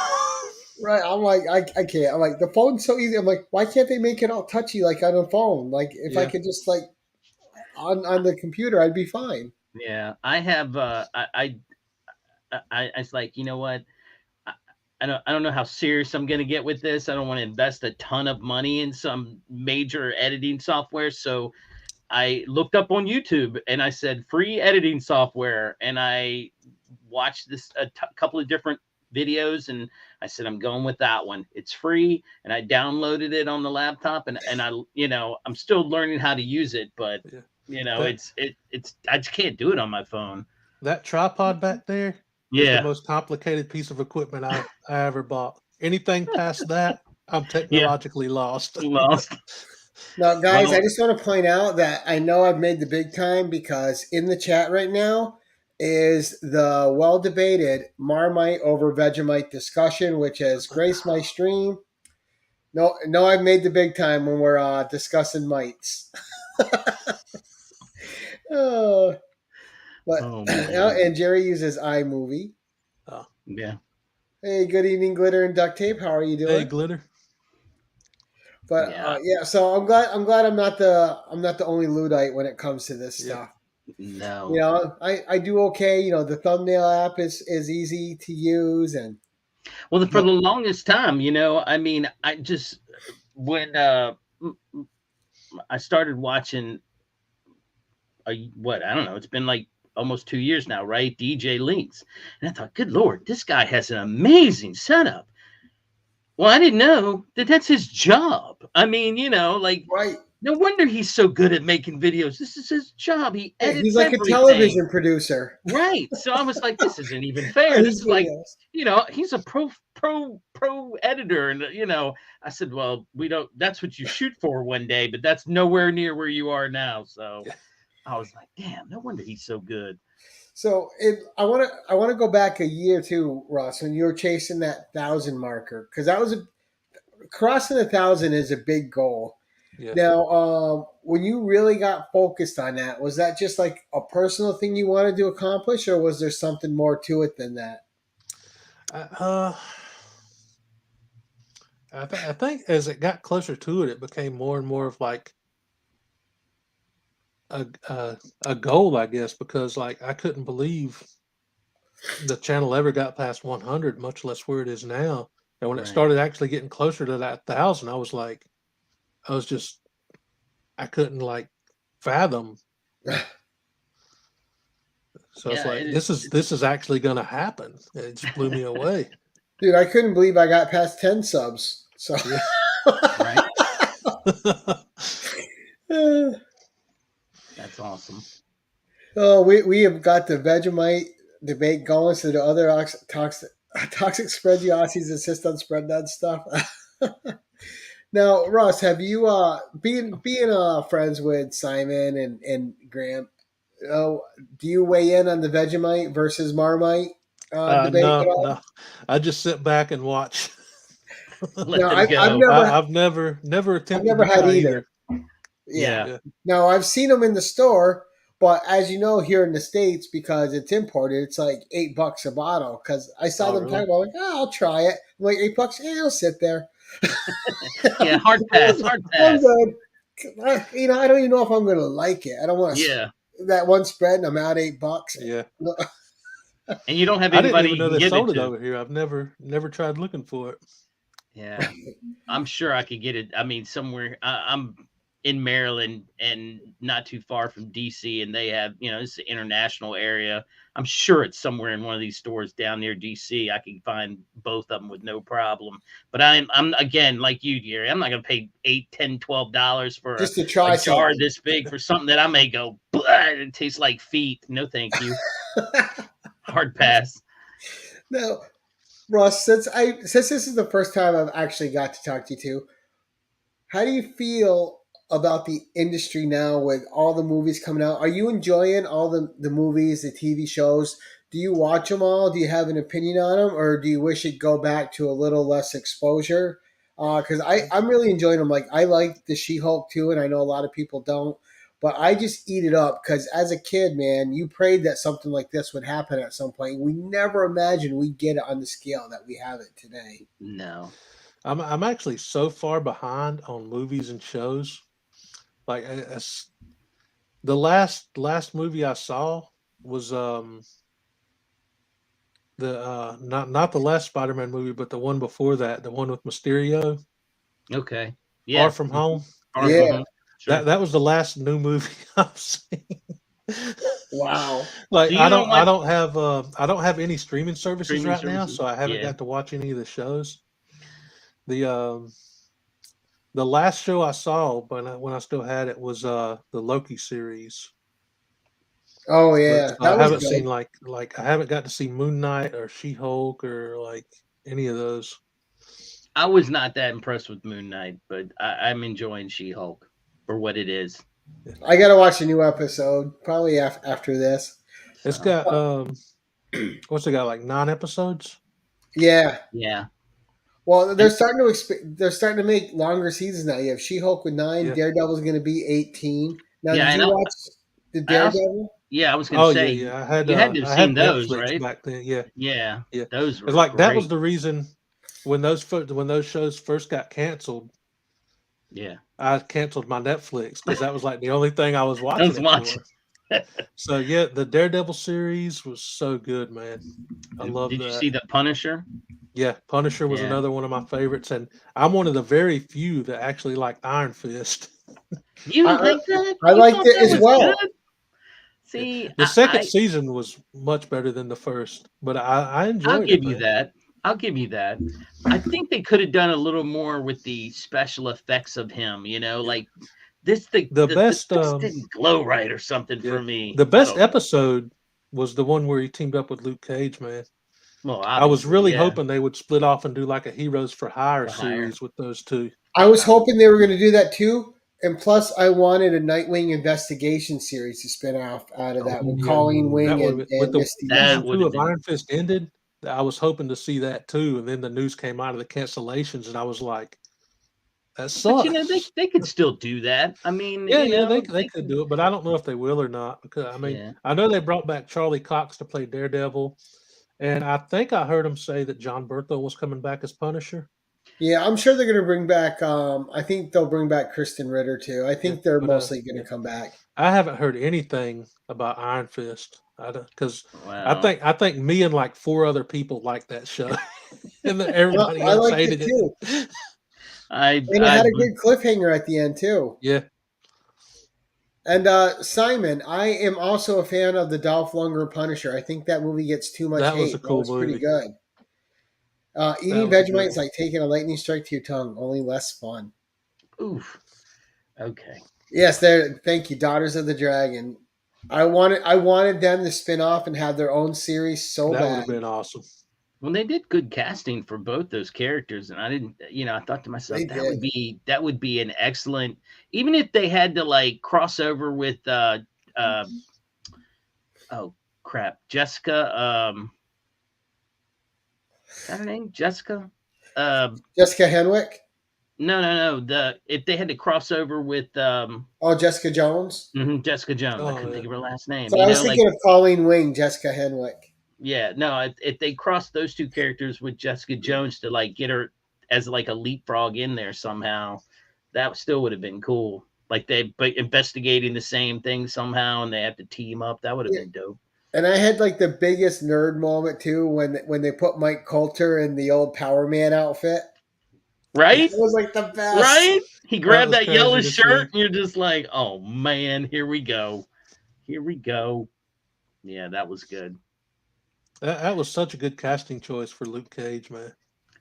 Right. I'm like, I can't. I'm like, the phone's so easy. I'm like, why can't they make it all touchy like on a phone? Like, if I Yeah. could just like on the computer, I'd be fine. Yeah, I have. I was like, you know what? I don't know how serious I'm going to get with this. I don't want to invest a ton of money in some major editing software. So I looked up on YouTube and I said free editing software, and I watched couple of different videos, and I said I'm going with that one. It's free, and I downloaded it on the laptop, and I I'm still learning how to use it, but Yeah. it's I just can't do it on my phone. That tripod back there is the most complicated piece of equipment I ever bought. Anything past that, I'm technologically lost. Now, guys, I just want to point out that I know I've made the big time because in the chat right now is the well-debated Marmite over Vegemite discussion, which has graced my stream. No, I've made the big time when we're discussing mites. And Jerry uses iMovie. Oh. Yeah. Hey, good evening, Glitter and Duct Tape. How are you doing? Hey, Glitter. But so I'm glad I'm not the only Luddite when it comes to this stuff. No. I do okay. The thumbnail app is easy to use, and for the longest time, I mean, I just when I started watching I don't know, it's been like almost 2 years now, right? DJ Links. And I thought, good Lord, this guy has an amazing setup. Well, I didn't know that that's his job. I mean, right. No wonder he's so good at making videos. This is his job. He edits he's like everything. A television producer. Right. So I was like, this isn't even fair. This is like, he's a pro editor. And, I said, well, that's what you shoot for one day, but that's nowhere near where you are now. So I was like, damn, no wonder he's so good. So I want to go back a year too, Russ, when you were chasing that 1,000 marker, because that was crossing 1,000 is a big goal. Yeah. Now, when you really got focused on that, was that just like a personal thing you wanted to accomplish, or was there something more to it than that? I think as it got closer to it, it became more and more of like a goal, I guess, because like I couldn't believe the channel ever got past 100, much less where it is now. And when it Right. started actually getting closer to that 1,000, I couldn't like fathom. So it's Yeah, like, this is actually going to happen. It just blew me away. Dude, I couldn't believe I got past 10 subs. So Yeah. right. Uh, That's awesome. oh, we have got the Vegemite debate going. So the other toxic spread you Aussies insist on spreading that stuff. Now, Russ, have you being friends with Simon and Graham? Oh, do you weigh in on the Vegemite versus Marmite debate at all? No, I just sit back and watch. Let No, them I've go. I've never I've attempted never to had try either. either. Yeah. Yeah. No, I've seen them in the store, but as you know, here in the States, because it's imported, it's like $8 a bottle. Because I saw Oh, them really? talking about, like, oh, I'll try it. I'm like, $8, yeah, I'll sit there. Yeah, hard pass, hard I'm pass. good. I don't even know if I'm going to like it. I don't want to. Yeah. That one spread, and I'm out $8. Yeah. And you don't have I didn't anybody even you know can they give it sold it to. over here. I've never tried looking for it. Yeah. I'm sure I could get it. I mean, somewhere I'm in Maryland and not too far from DC, and they have, it's an international area. I'm sure it's somewhere in one of these stores down near DC. I can find both of them with no problem. But I'm again, like you, Gary, I'm not going to pay $8, $10, $12 for Just to a try jar something. this big for something that I may go, it tastes like feet. No, thank you. Hard pass. Now, Russ, since this is the first time I've actually got to talk to you too, how do you feel about the industry now with all the movies coming out? Are you enjoying all the movies, the TV shows? Do you watch them all? Do you have an opinion on them, or do you wish it'd go back to a little less exposure? Because I'm really enjoying them. Like I like the She-Hulk too, and I know a lot of people don't, but I just eat it up because as a kid, man, you prayed that something like this would happen at some point. We never imagined we'd get it on the scale that we have it today. No. I'm actually so far behind on movies and shows. Like the last movie I saw was the not the last Spider-Man movie, but the one before that, the one with Mysterio, Okay. Far Yeah. From Home. Far Yeah. from home. Sure. That was the last new movie I've seen. Wow. Like So you I don't don't have any streaming services streaming right now, services? so I haven't Yeah. got to watch any of the shows. The last show I saw when I still had it was the Loki series. Oh But yeah, I that was haven't good. seen like I haven't got to see Moon Knight or She-Hulk or like any of those. I was not that impressed with Moon Knight, but I'm enjoying She-Hulk for what it is. I got to watch a new episode probably after this. It's So, got what's it got, like 9 episodes? Yeah. yeah. Well, they're starting to make longer seasons now. You have She-Hulk with 9, Yeah. Daredevil's going to be 18. Now, Yeah, did and you watch the Daredevil? I was going Oh to say, yeah. I had you had to have I had seen those, Netflix right? back then. Yeah. Yeah. Yeah. Those were It's like that was great. the reason when those shows first got canceled, Yeah. I canceled my Netflix because that was like the only thing I was I watching was it watching. for. So yeah, the Daredevil series was so good, man. I love Did that. you see The Punisher? Yeah, Punisher was Yeah. another one of my favorites, and I'm one of the very few that actually like Iron Fist. You I- like that? I You liked thought it that as was well. good? See, The second season was much better than the first, but I I'll enjoyed give it, you man. that. I'll give you that. I think they could have done a little more with the special effects of him. Like this, The best this didn't glow right or something yeah, for me. the I best don't know. episode was the one where he teamed up with Luke Cage, man. Well, I was obviously, really yeah. hoping they would split off and do like a Heroes for Hire For Hire. series with those two. I was hoping they were going to do that too. And plus, I wanted a Nightwing investigation series to spin off out of that with Yeah. Colleen That Wing would've and been- with the Misty That Knight. season would've 2 of been- Iron Fist ended. I was hoping to see that too, and then the news came out of the cancellations, and I was like, "That sucks." But they could still do that. I mean, Yeah, they could do it, but I don't know if they will or not. Because I mean, Yeah. I know they brought back Charlie Cox to play Daredevil, and I think I heard him say that John Bertho was coming back as Punisher. Yeah, I'm sure they're going to bring back. I think they'll bring back Kristen Ritter too. I Yeah, think they're but mostly going yeah, to come back. I haven't heard anything about Iron Fist. I don't because Wow. I think me and like 4 other people like that show, and then Well, everybody I else liked it hated too, it. and it I had a good cliffhanger at the end too. Yeah, And Simon, I am also a fan of the Dolph Lundgren Punisher. I think that movie gets too much that was a hate. That cool was pretty movie. good. That Eating was a good Vegemite is one. like taking a lightning strike to your tongue, only less fun. oof. Okay. Yes, there. Thank you, Daughters of the Dragon. I wanted them to spin off and have their own series so That would bad. have been awesome. Well, they did good casting for both those characters, and I didn't, I thought to myself They did. that would be an excellent, even if they had to like cross over with uh oh crap, Jessica, is that her name? Jessica? Jessica Henwick. No. If they had to cross over with Oh, Jessica Jones. Jessica Jones, I Oh couldn't yeah, think of her last name. So I was thinking of Colleen Wing, Jessica Henwick. Yeah, no, if they crossed those two characters with Jessica Jones to like get her as like a leapfrog in there somehow, that still would have been cool. Like but investigating the same thing somehow, and they have to team up. That would have Yeah. been dope. And I had like the biggest nerd moment too when they put Mike Coulter in the old Power Man outfit. That Right? was like the best. Right? He that grabbed was that crazy yellow to shirt, see. and you're just like, oh man, here we go. Here we go. Yeah, that was good. That was such a good casting choice for Luke Cage, man.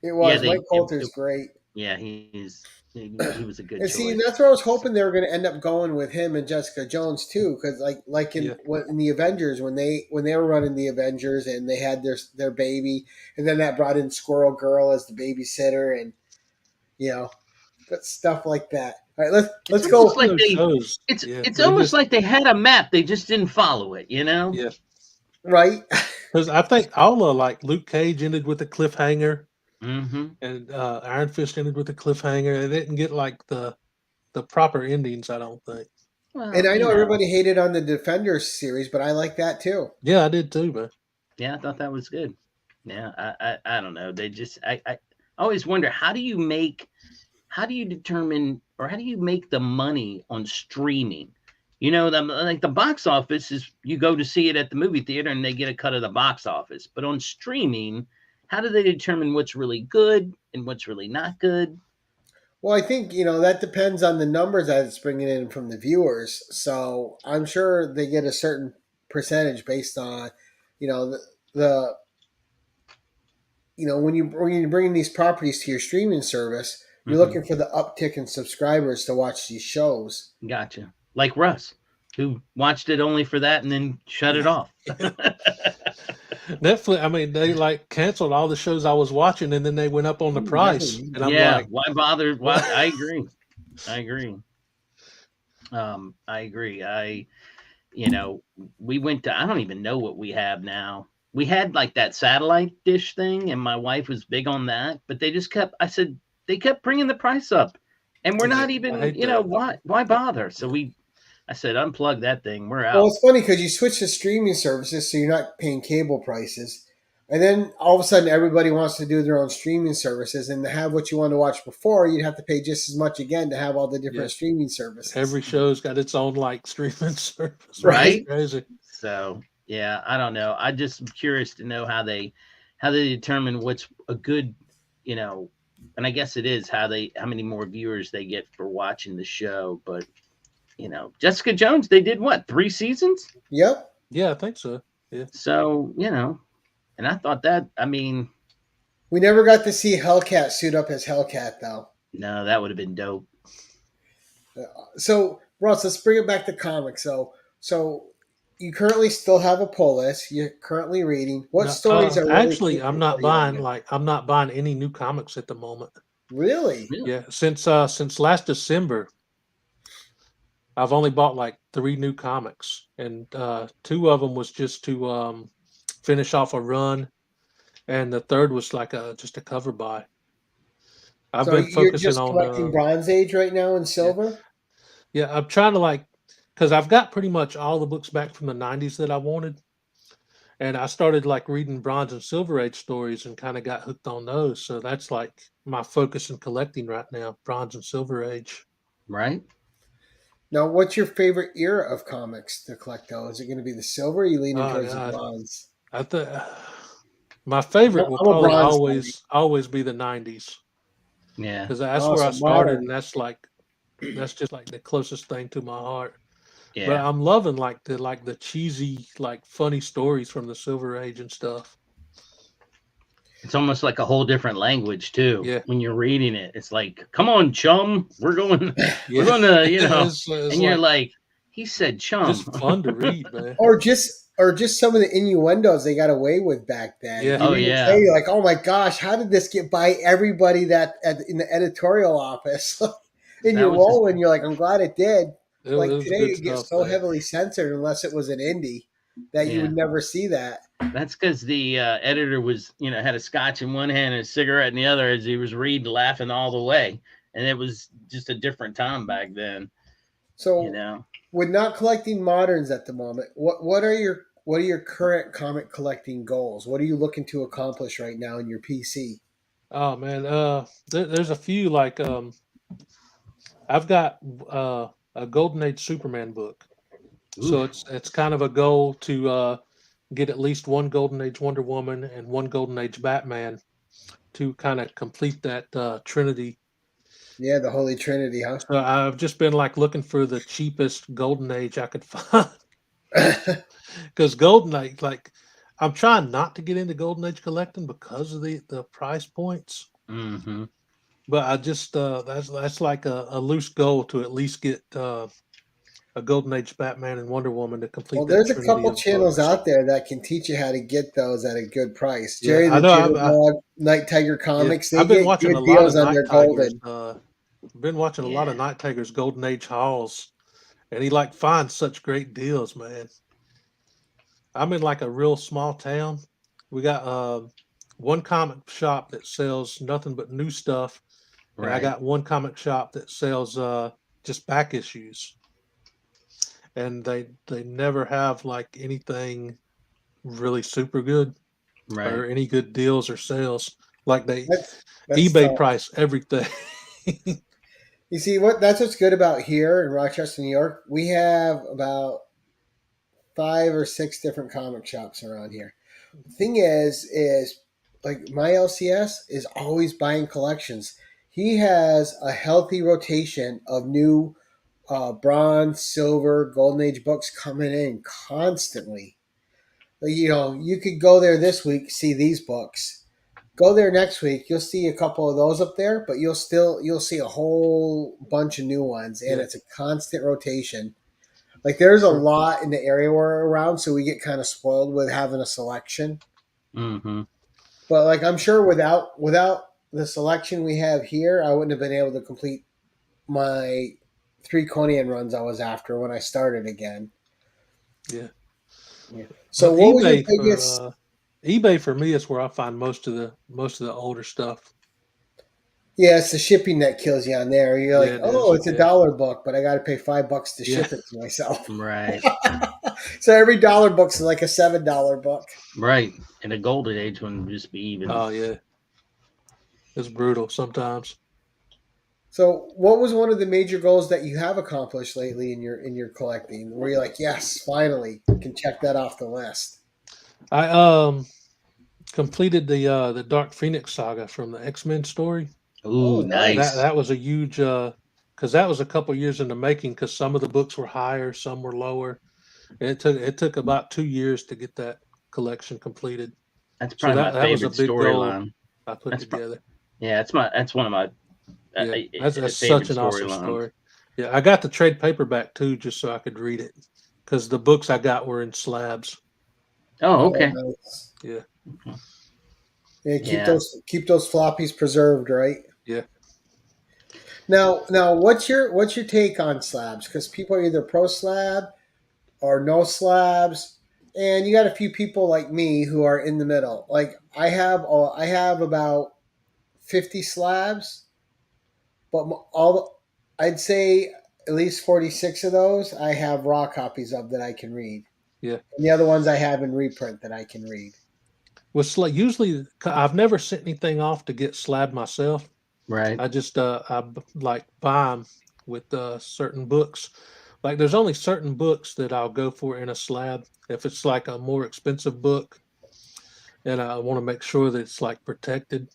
It Yeah, was. Mike Coulter's great. yeah, he was a good And see, choice. that's where I was hoping they were going to end up going with him and Jessica Jones too, because like Yeah, in the Avengers when they were running the Avengers and they had their baby, and then that brought in Squirrel Girl as the babysitter, and but stuff like that. All right, It's let's almost go. like those shows. Yeah, it's they almost just like they had a map, they just didn't follow it, you know? yeah. Right. Because I think all of like Luke Cage ended with a cliffhanger, Mm-hmm. and Iron Fist ended with a cliffhanger. They didn't get like the proper endings. I don't think. And Well, I know everybody hated on the Defenders series, but I like that too. Yeah, I did too, man. yeah, I thought that was good. Yeah, I don't know. They just I always wonder how do you determine or how do you make the money on streaming? Like the box office is you go to see it at the movie theater and they get a cut of the box office. But on streaming, how do they determine what's really good and what's really not good? Well, I think that depends on the numbers that it's bringing in from the viewers. So I'm sure they get a certain percentage based on, the when you bring these properties to your streaming service, you're Mm-hmm. looking for the uptick in subscribers to watch these shows. Gotcha. Like Russ, who watched it only for that and then shut it off. Netflix. I mean, they like canceled all the shows I was watching, and then they went up on the price, and I'm Yeah, like, why bother? Why? I agree. I agree. I agree. We went to, I don't even know what we have now. We had like that satellite dish thing, and my wife was big on that, but they kept bringing the price up, and we're not I even, hate that. why bother? So I said, unplug that thing. We're out. Well, it's funny because you switch to streaming services, so you're not paying cable prices, and then all of a sudden everybody wants to do their own streaming services, and to have what you want to watch before, you'd have to pay just as much again to have all the different Yeah. streaming services. Every show's got its own like streaming service, Right? It's crazy. So yeah, I don't know. I just am curious to know how they determine what's a good, and I guess it is how many more viewers they get for watching the show. But Jessica Jones, they did what, 3 seasons? Yep. Yeah, I think so. Yeah. So and I thought that, I mean, We never got to see Hellcat suit up as Hellcat though. no, that would have been dope. So, Russ, let's bring it back to comics. So you currently still have a pull list. You're currently reading. What stories are really actually? keeping I'm you not pretty buying young? I'm not buying any new comics at the moment. Really? Yeah, since last December, I've only bought like 3 new comics, and 2 of them was just to finish off a run, and the third was like just a cover buy. I've So been you're focusing just collecting on Bronze Age right now and Silver? yeah, I'm trying to because I've got pretty much all the books back from the 90s that I wanted, and I started like reading Bronze and Silver Age stories and kind of got hooked on those. So that's like my focus in collecting right now, Bronze and Silver Age. Right. Now, what's your favorite era of comics to collect? Though, is it going to be the silver? Or are you leaning Oh towards the God, bronze? I think my favorite will I'm a probably bronze guy. always be the '90s Yeah. because that's Oh, where I so started, modern. and that's just like the closest thing to my heart. But Yeah. I'm loving like the cheesy, like funny stories from the Silver Age and stuff. It's almost like a whole different language too. Yeah. When you're reading it, it's like, "Come on, chum, we're going, we're Yeah, going to," you know, it's and you're like like, "He said chum." just fun to read, man. Or just some of the innuendos they got away with back then. Yeah. You Oh read it yeah. today, you're like, oh my gosh, how did this get by everybody in the editorial office? And That you're was just, rolling, you're like, I'm glad it did. It Like was today, good it gets stuff, so man. heavily censored unless it was an indie that you yeah. would never see that. That's because the editor was, had a scotch in one hand and a cigarette in the other as he was reading, laughing all the way, and it was just a different time back then. So, with not collecting moderns at the moment, what are your current comic collecting goals? What are you looking to accomplish right now in your PC? Oh man, there's a few like I've got a Golden Age Superman book, so Oof. it's kind of a goal to get at least one Golden Age Wonder Woman and one Golden Age Batman to kind of complete that Trinity. Yeah, the Holy Trinity, huh? So I've just been like looking for the cheapest Golden Age I could find because Golden Age, like, I'm trying not to get into Golden Age collecting because of the price points. Mm-hmm. But I just that's like a loose goal to at least get a Golden Age Batman and Wonder Woman to complete Well, that there's a trinity couple of channels books. out there that can teach you how to get those at a good price. Yeah, Jerry I the know. Jitterbug, Night Tiger Yeah, Comics, they I've been get watching a good lot of deals on Night their Tigers. golden. Been watching a lot of Yeah. Night Tigers Golden Age hauls, and he like finds such great deals, man. I'm in like a real small town. We got one comic shop that sells nothing but new stuff, and I Right. got one comic shop that sells just back issues. And they never have like anything really super good Right. or any good deals or sales. Like they That's eBay tough. price everything. You see that's what's good about here in Rochester, New York. We have about 5 or 6 different comic shops around here. The thing is like my LCS is always buying collections. He has a healthy rotation of new bronze, silver, golden age books coming in constantly. Like, you could go there this week, see these books. Go there next week, you'll see a couple of those up there, but you'll see a whole bunch of new ones, and Yeah, it's a constant rotation. Like there's a sure. lot in the area we're around, so we get kind of spoiled with having a selection. Mm-hmm. But like I'm sure without the selection we have here, I wouldn't have been able to complete my 3 Conan runs I was after when I started again. Yeah. Yeah. So But what was your biggest? eBay for me is where I find most of the older stuff. Yeah, it's the shipping that kills you on there. You're Yeah, like, it oh, is. it's a Yeah. dollar book, but I got to pay $5 to Yeah. ship it to myself. Right. So every dollar book's like a $7 book. Right. And a Golden Age one would just be even. Oh yeah. It's brutal sometimes. So what was one of the major goals that you have accomplished lately in your collecting? Where you're like, yes, finally, can check that off the list. I completed the Dark Phoenix saga from the X-Men story. Ooh, Oh, nice. That was a huge because that was a couple years in the making because some of the books were higher, some were lower. And it took about 2 years to get that collection completed. That's So probably my that was a favorite big goal storyline. I put together. Yeah, that's one of my Yeah, that's favorite such an awesome storylines. story. Yeah, I got the trade paperback too, just so I could read it, because the books I got were in slabs. Oh, okay. Nice. Yeah. Yeah, Yeah. keep those floppies preserved, right? Yeah. Now, what's your take on slabs? Because people are either pro slab or no slabs, and you got a few people like me who are in the middle. Like I have about 50 slabs, but I'd say at least 46 of those I have raw copies of that I can read. Yeah. And the other ones I have in reprint that I can read. Usually I've never sent anything off to get slabbed myself. Right. I just like buy them with certain books. Like there's only certain books that I'll go for in a slab. If it's like a more expensive book and I want to make sure that it's like protected,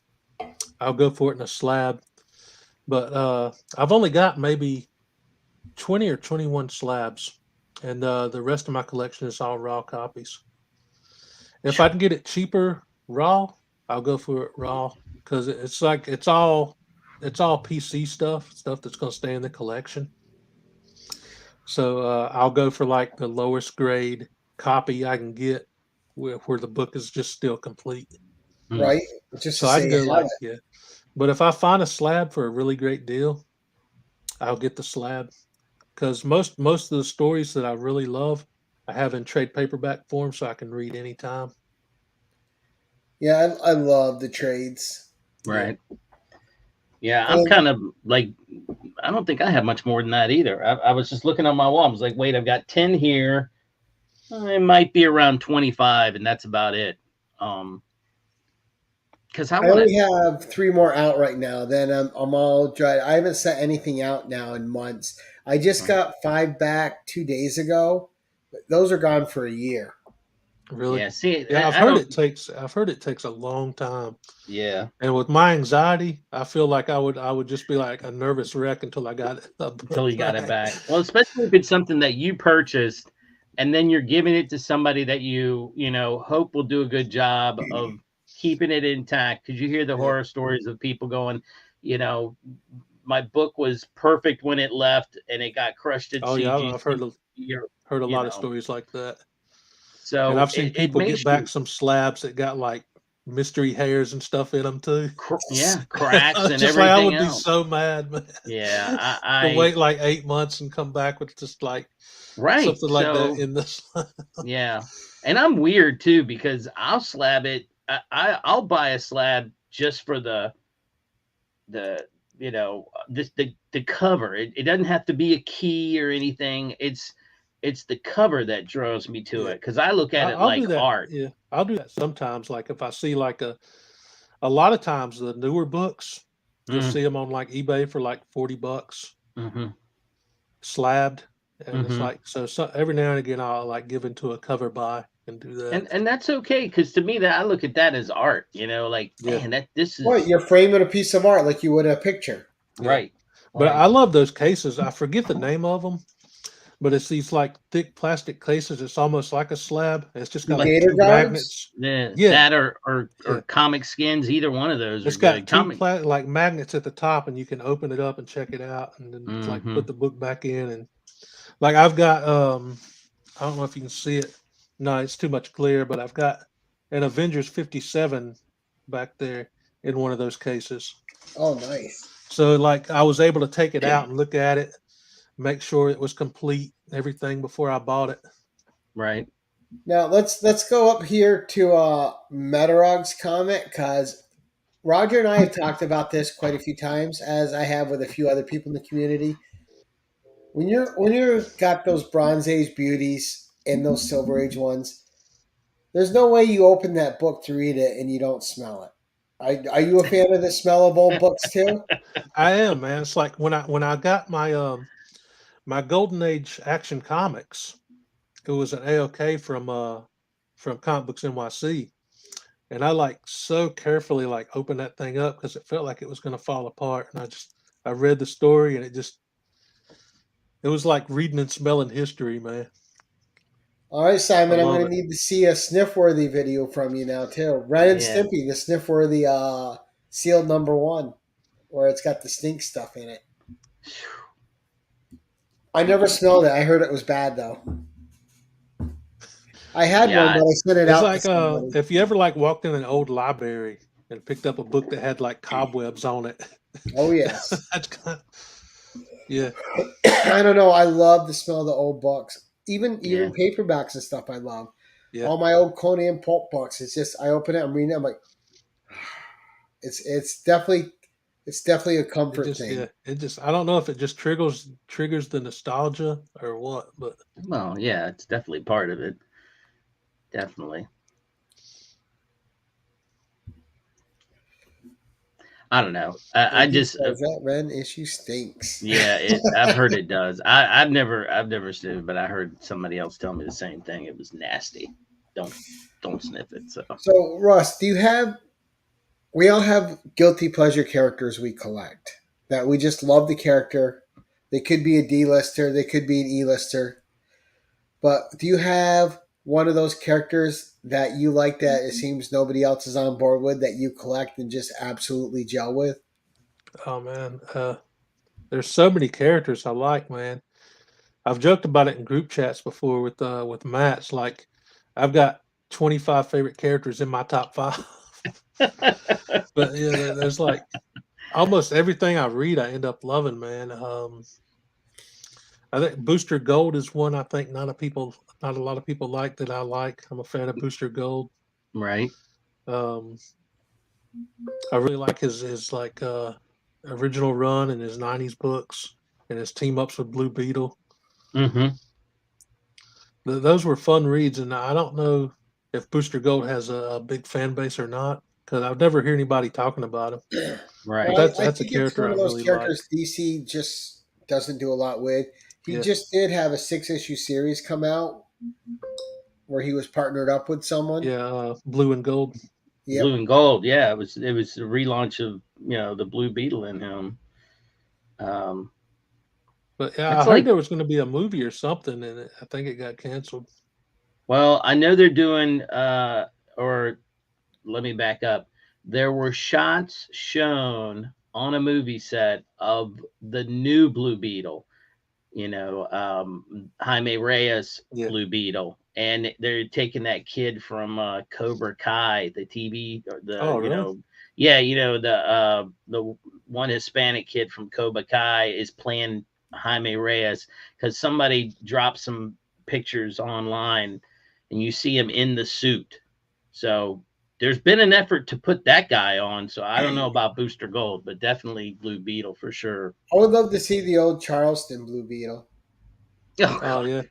I'll go for it in a slab. But I've only got maybe 20 or 21 slabs, and the rest of my collection is all raw copies. If I can get it cheaper raw, I'll go for it raw because it's like it's all PC stuff that's going to stay in the collection. So I'll go for like the lowest grade copy I can get where the book is just still complete. Right? Just So to I say can you go have like, it. yeah. But if I find a slab for a really great deal, I'll get the slab because most of the stories that I really love, I have in trade paperback form so I can read anytime. Yeah, I love the trades. Right. Yeah, I'm And kind of like, I don't think I have much more than that either. I was just looking on my wall. I was like, wait, I've got 10 here. It might be around 25, and that's about it. Because I I want only to. have 3 more out right now. Then I'm all dry. I haven't sent anything out now in months. I just got 5 back 2 days ago. Those are gone for a year. Really? Yeah, see, Yeah, I don't. I've heard it takes a long time. Yeah. And with my anxiety, I feel like I would just be like a nervous wreck until I got it Until you got it back. back. Well, especially if it's something that you purchased and then you're giving it to somebody that you know, hope will do a good job of keeping it intact. Because you hear the Yeah. horror stories of people going, you know, my book was perfect when it left and it got crushed at Oh yeah, CG. I've heard a You lot of know, stories like that. And so I've seen it people get makes back you, some slabs that got like mystery hairs and stuff in them too. yeah, cracks and Just like I everything would be else. so mad, man, Yeah, to wait like 8 months and come back with just like right. something like that So in this. yeah, and I'm weird too because I'll slab it. I'll buy a slab just for the you know this the cover. It doesn't have to be a key or anything. It's the cover that draws me to Yeah, it because I look at it I'll like do that. art. Yeah, I'll do that sometimes. Like if I see like a lot of times the newer books, you'll Mm, see them on like eBay for like $40 mm-hmm, slabbed, and it's mm-hmm. like so every now and again I'll like give into a cover buy and do that. And that's okay because to me that I look at that as art. You know, like Yeah, man, that this What? is You're framing a piece of art like you would a picture. yeah. right, But right. I love those cases. I forget the name of them, but it's these like thick plastic cases. It's almost like a slab. It's just got Like like Gator two guards? magnets. the Yeah, that or yeah. comic skins. Either one of those are It's got good. two Comic. like magnets at the top, and you can open it up and check it out, and then like Mm-hmm. put the book back in. And like I've got, I don't know if you can see it. No, it's too much clear, but I've got an Avengers 57 back there in one of those cases. Oh, nice. So like I was able to take it out and look at it, make sure it was complete, everything before I bought it. Right. Now let's go up here to Metarog's comment because Roger and I have talked about this quite a few times, as I have with a few other people in the community. When you're got those Bronze Age beauties and those Silver Age ones, there's no way you open that book to read it and you don't smell it. Are you a fan of the smell of old books too? I am, man. It's like when I got my my Golden Age Action Comics, it was an AOK from Comic Books NYC. And I like so carefully like opened that thing up because it felt like it was going to fall apart. And I read the story and it was like reading and smelling history, man. All right, I Simon, I'm love going to it. need to see a sniff-worthy video from you now too. Ren and Yeah. Stimpy, the sniff-worthy sealed #1, where it's got the stink stuff in it. I never smelled it. I heard it was bad though. I had one, Yeah. but I sent it It's out to like somebody. if you ever like walked in an old library and picked up a book that had like cobwebs on it. Oh yes. That's kind of, yeah. I don't know. I love the smell of the old books. Even Yeah. paperbacks and stuff I love. Yeah. All my old Conan pulp books. It's just I open it, I'm reading it, I'm like it's definitely a comfort thing. It just I don't know if it just triggers the nostalgia or what, but Well, yeah, it's definitely part of it. Definitely. I don't know. I And he just says that Ren issue stinks. yeah, I've heard it does. I've never sniffed it, but I heard somebody else tell me the same thing. It was nasty. Don't don't sniff it. So So, Russ, do you have? We all have guilty pleasure characters we collect that we just love the character. They could be a D-lister, they could be an E-lister. But do you have one of those characters that you like that it seems nobody else is on board with that you collect and just absolutely gel with? Oh man, there's so many characters I like, man. I've joked about it in group chats before with Matt's. Like, I've got 25 favorite characters in my top 5. But yeah, there's like almost everything I read, I end up loving, man. I think Booster Gold is one I think not a lot of people like that I like. I'm a fan of Booster Gold. right. Um, I really like his like original run and his '90s books and his team ups with Blue Beetle. Mm-hmm. Those were fun reads, and I don't know if Booster Gold has a big fan base or not because I've never heard anybody talking about him. Right. But Well, I that's a think it's character one I of those really like. characters DC just doesn't do a lot with. He Yeah. just did have a 6-issue series come out where he was partnered up with someone. Yeah, Blue and Gold. Yep. Blue and gold. Yeah, it was a relaunch of the Blue Beetle in him. But yeah, I That's heard like there was going to be a movie or something, and I think it got canceled. well, I know they're doing or let me back up. There were shots shown on a movie set of the new Blue Beetle, Jaime Reyes Yeah. Blue Beetle, and they're taking that kid from Cobra Kai, the TV, or the Oh, really? yeah, the one Hispanic kid from Cobra Kai is playing Jaime Reyes because somebody dropped some pictures online, and you see him in the suit. So there's been an effort to put that guy on. So I don't know about Booster Gold, but definitely Blue Beetle for sure. I would love to see the old Charleston Blue Beetle. Oh, yeah.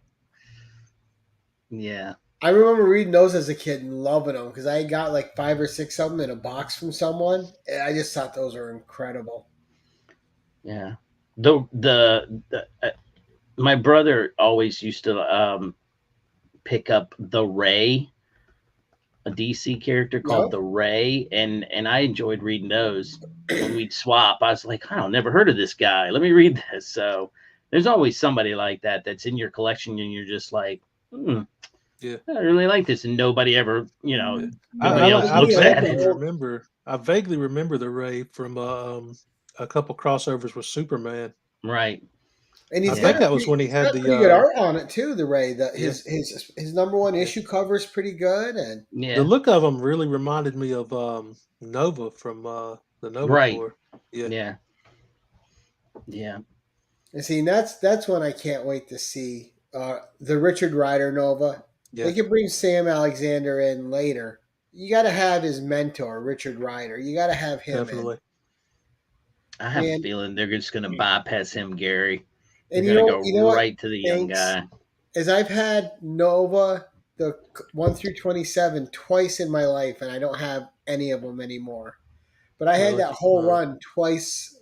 Yeah. I remember reading those as a kid and loving them because I got like 5 or 6 of them in a box from someone. And I just thought those were incredible. Yeah. My brother always used to pick up the Ray, a DC character called Yep. the Ray, and I enjoyed reading those. When we'd swap, I was like, I don't never heard of this guy. Let me read this. So there's always somebody like that that's in your collection, and you're just like, Yeah. I really like this, and nobody ever, Yeah. nobody else I looks at it. I vaguely remember the Ray from a couple crossovers with Superman. Right. And he's I got think that was when he had pretty good art on it too. The Ray, his number one issue cover is pretty good, and Yeah. the look of him really reminded me of Nova from the Nova Right. Corps. Yeah. Yeah. Yeah. and see, that's one I can't wait to see. The Richard Rider Nova. Yeah. They could bring Sam Alexander in later. You got to have his mentor, Richard Rider. You got to have him Definitely. I have a feeling they're just going to bypass him, Gary. They're And going to go what right to the young thanks- guy. Is I've had Nova, the 1 through 27, twice in my life, and I don't have any of them anymore. But I had Really? that whole run twice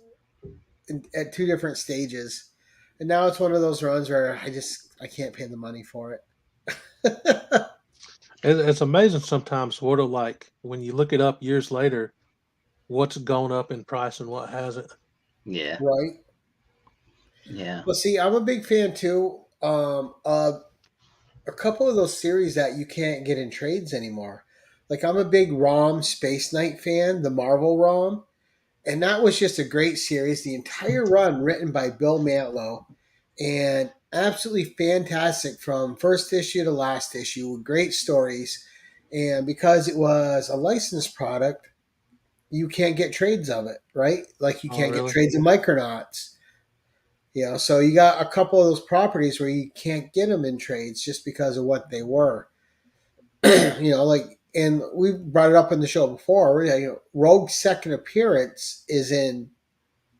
at 2 different stages. And now it's one of those runs where I can't pay the money for it. It's amazing sometimes what like when you look it up years later, what's gone up in price and what hasn't. Yeah. Right? Yeah. Well, see, I'm a big fan too. A couple of those series that you can't get in trades anymore. Like I'm a big ROM Space Knight fan, the Marvel ROM. And that was just a great series. The entire run written by Bill Mantlo. And absolutely fantastic from first issue to last issue with great stories. And because it was a licensed product, you can't get trades of it, right? Like you can't get trades of Micronauts. So you got a couple of those properties where you can't get them in trades just because of what they were. And we brought it up in the show before. Rogue's second appearance is in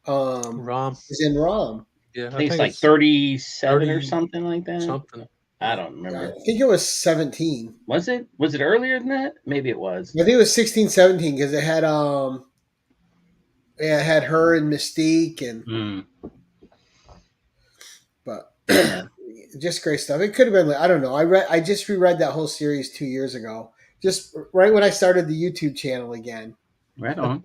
ROM. I Yeah, think it's like 37 or something like that. Something. I don't remember. I think it was 17. Was it? Was it earlier than that? Maybe it was. I think it was 16, 17 because it had Yeah, it had her and Mystique, and but Yeah. just great stuff. It could have been. I don't know. I just reread that whole series 2 years ago, just right when I started the YouTube channel again. Right on.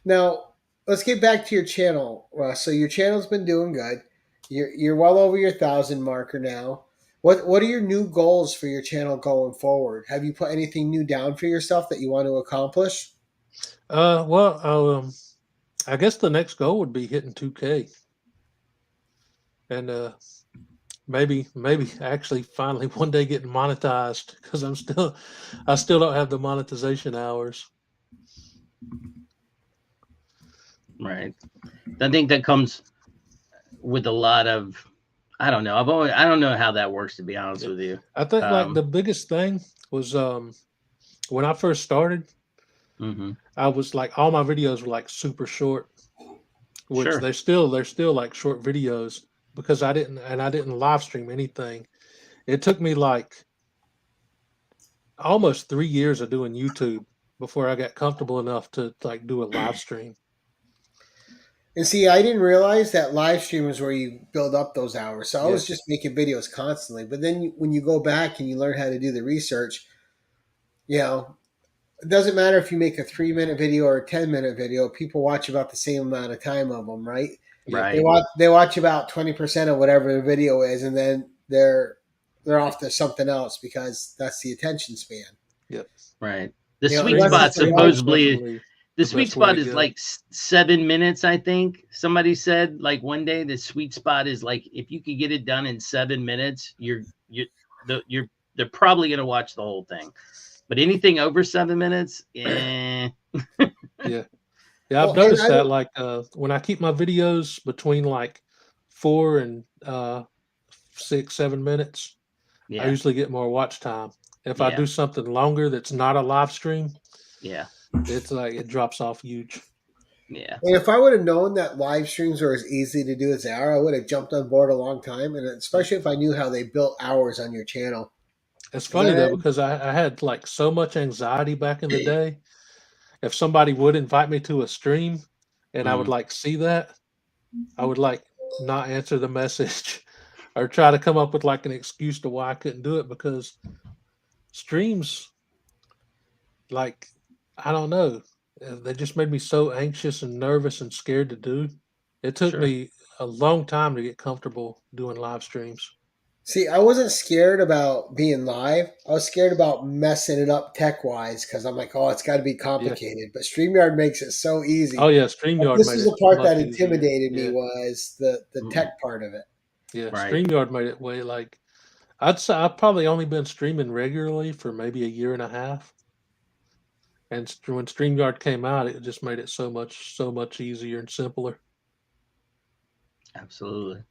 Now let's get back to your channel. So your channel's been doing good. You're well over your 1,000 marker now. What are your new goals for your channel going forward? Have you put anything new down for yourself that you want to accomplish? Well, I guess the next goal would be hitting 2K, and maybe actually finally one day getting monetized, because I still don't have the monetization hours. Right. I think that comes with a lot of, I don't know. I don't know how that works, to be honest with you. I think like the biggest thing was when I first started, I was like, all my videos were like super short, which Sure. they're still like short videos, because I didn't live stream anything. It took me like almost 3 years of doing YouTube before I got comfortable enough to like do a live stream. And see, I didn't realize that live stream is where you build up those hours. So I was Yeah. just making videos constantly. But then when you go back and you learn how to do the research, you know, it doesn't matter if you make a 3-minute video or a 10-minute video. People watch about the same amount of time of them, right? Right. They watch about 20% of whatever the video is, and then they're off to something else because that's the attention span. Yep. Right. The You know, sweet unless spot it's a supposedly, the the sweet best way spot to is go. like 7 minutes, I think. Somebody said like one day the sweet spot is like, if you could get it done in 7 minutes, they're probably gonna watch the whole thing. But anything over 7 minutes, Yeah. Yeah, Well, I've noticed that like when I keep my videos between like 4 and 6, 7 minutes, I yeah, usually get more watch time. If I yeah, do something longer that's not a live stream, yeah, it's like it drops off huge. yeah. and if I would have known that live streams were as easy to do as they are, I would have jumped on board a long time. And especially if I knew how they built hours on your channel. It's 'Cause funny though, because I had like so much anxiety back in the day. If somebody would invite me to a stream and I would like see that, I would like not answer the message or try to come up with like an excuse to why I couldn't do it, because streams, like, I don't know, they just made me so anxious and nervous and scared to do. It took Sure. me a long time to get comfortable doing live streams. See, I wasn't scared about being live. I was scared about messing it up tech wise because I'm like, oh, it's got to be complicated. But StreamYard makes it so easy. Oh yeah, Like, StreamYard this made is it the part that much easier. intimidated me Yeah, was the tech part of it. yeah. Right. StreamYard made it way like, I'd say I've probably only been streaming regularly for maybe a year and a half. And when StreamYard came out, it just made it so much easier and simpler. Absolutely.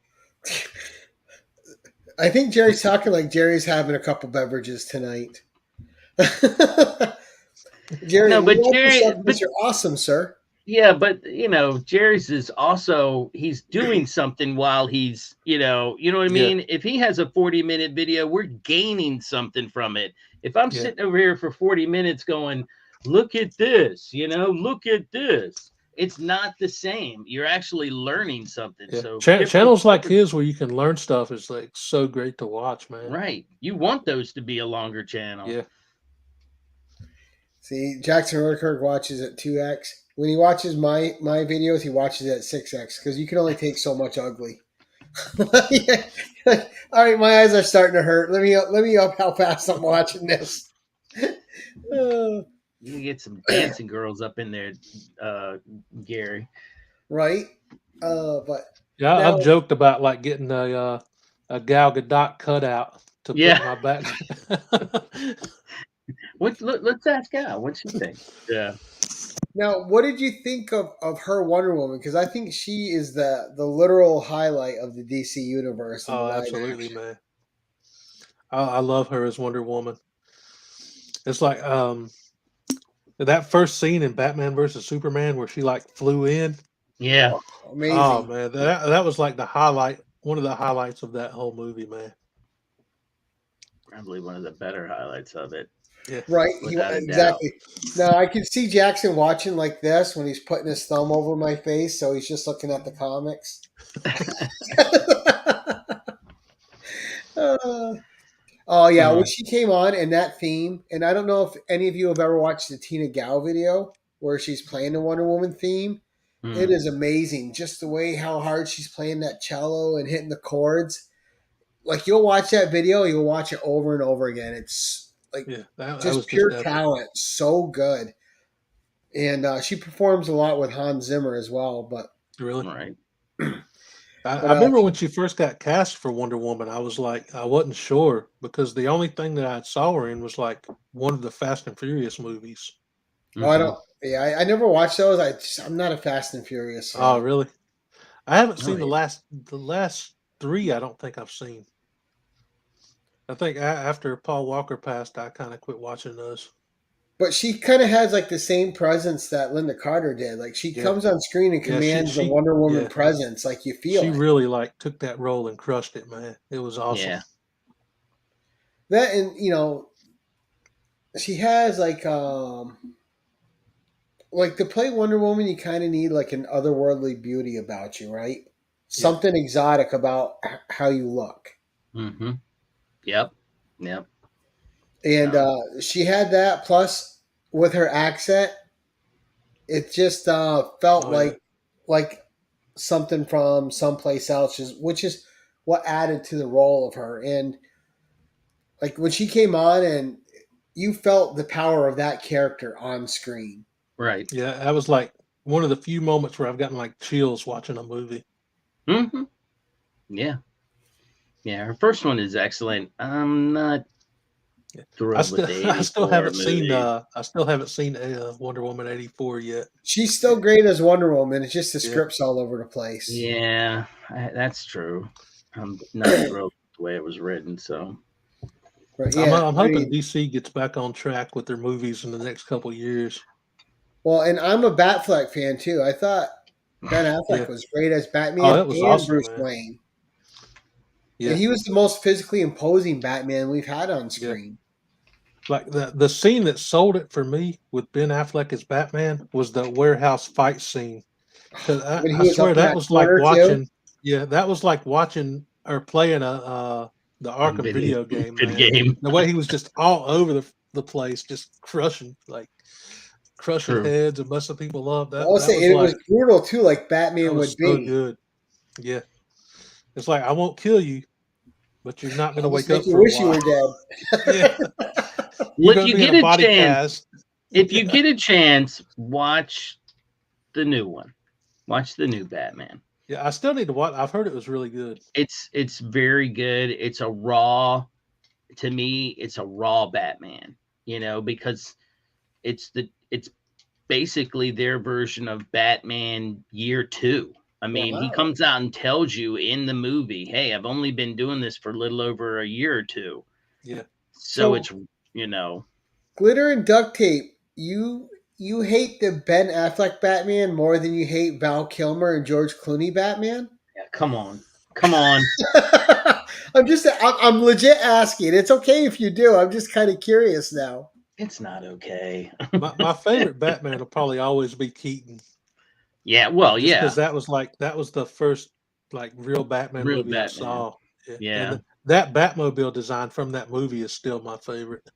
I think Jerry's talking like Jerry's having a couple beverages tonight. Jerry, No, but Jerry, you're awesome, sir. yeah, but Jerry's is also, he's doing something while he's, you know what I mean? If he has a 40-minute video, we're gaining something from it. If I'm sitting over here for 40 minutes going, look at this, look at this, it's not the same. You're actually learning something. Yeah. So channels like his where you can learn stuff is like so great to watch, man. Right. You want those to be a longer channel. Yeah. See, Jackson Rutherford watches at 2x. When he watches my videos, he watches it at 6x because you can only take so much ugly. All right, my eyes are starting to hurt. Let me up how fast I'm watching this. You can get some dancing girls up in there, Gary. Right? But yeah, now, I've joked about like getting a Gal Gadot cutout to put in my back. Let's ask Gal. What she think? Yeah. Now, what did you think of her Wonder Woman? Because I think she is the literal highlight of the DC universe. Oh, absolutely, man. I love her as Wonder Woman. It's like that first scene in Batman versus Superman where she like flew in. Yeah. Oh, amazing. Oh man, that was like the highlight, one of the highlights of that whole movie, man. Probably one of the better highlights of it. Yeah. Right. without a doubt. Exactly. Now I can see Jackson watching like this when he's putting his thumb over my face, so he's just looking at the comics. Uh, oh yeah, when she came on and that theme, and I don't know if any of you have ever watched the Tina Gal video where she's playing the Wonder Woman theme. It is amazing, just the way how hard she's playing that cello and hitting the chords. Like you'll watch that video, you'll watch it over and over again. It's like that just was pure just epic. talent, so good. And she performs a lot with Hans Zimmer as well. But Really, Right. I remember when she first got cast for Wonder Woman, I was like, I wasn't sure because the only thing that I saw her in was like one of the Fast and Furious movies. oh, I don't. Yeah, I never watched those. I'm not a Fast and Furious fan. Oh, really? I haven't Oh, seen yeah. the last three. I don't think I've seen. I think after Paul Walker passed, I kind of quit watching those. But she kind of has like the same presence that Linda Carter did. Like she Yeah. comes on screen and Yeah, commands the Wonder Woman presence. Like you feel she it. really like took that role and crushed it, man. It was awesome. Yeah. That, and she has like to play Wonder Woman, you kind of need like an otherworldly beauty about you, right? Something exotic about how you look. Mm-hmm. Yep. And she had that. Plus, with her accent, it just felt like something from someplace else, which is what added to the role of her. And like when she came on, and you felt the power of that character on screen. Right. Yeah, that was like one of the few moments where I've gotten like chills watching a movie. Mm-hmm. Yeah. Yeah. Her first one is excellent. I'm not thrilled with the 84 I still haven't movie. seen Wonder Woman 84 yet. She's still great as Wonder Woman. It's just the script's all over the place. Yeah, that's true. I'm not thrilled with the way it was written. So But yeah, I'm hoping DC gets back on track with their movies in the next couple of years. well, and I'm a Batfleck fan too. I thought Ben Affleck was great as Batman that was and awesome, Bruce man. Wayne. Yeah. And he was the most physically imposing Batman we've had on screen. Like the scene that sold it for me with Ben Affleck as Batman was the warehouse fight scene. Because I swear that was like watching. Yeah, that was like watching or playing the Arkham video game. Man. The way he was just all over the place, just crushing heads and busting people up. That was it was brutal too, like Batman would be. So good. Yeah, it's like I won't kill you, but you're not going to wake up for a while. You were dead. Well, if you get a chance, watch the new one. Watch the new Batman. Yeah, I still need to watch. I've heard it was really good. It's very good. It's a raw Batman, because it's basically their version of Batman Year 2. I mean, he comes out and tells you in the movie, "Hey, I've only been doing this for a little over a year or two." Yeah. So it's glitter and duct tape. You hate the Ben Affleck Batman more than you hate Val Kilmer and George Clooney Batman? Yeah, come on. I'm legit asking. It's okay if you do. I'm just kind of curious now. It's not okay. my favorite Batman will probably always be Keaton. Yeah, well, just because that was the first like real Batman movie I saw. Yeah. And that Batmobile design from that movie is still my favorite.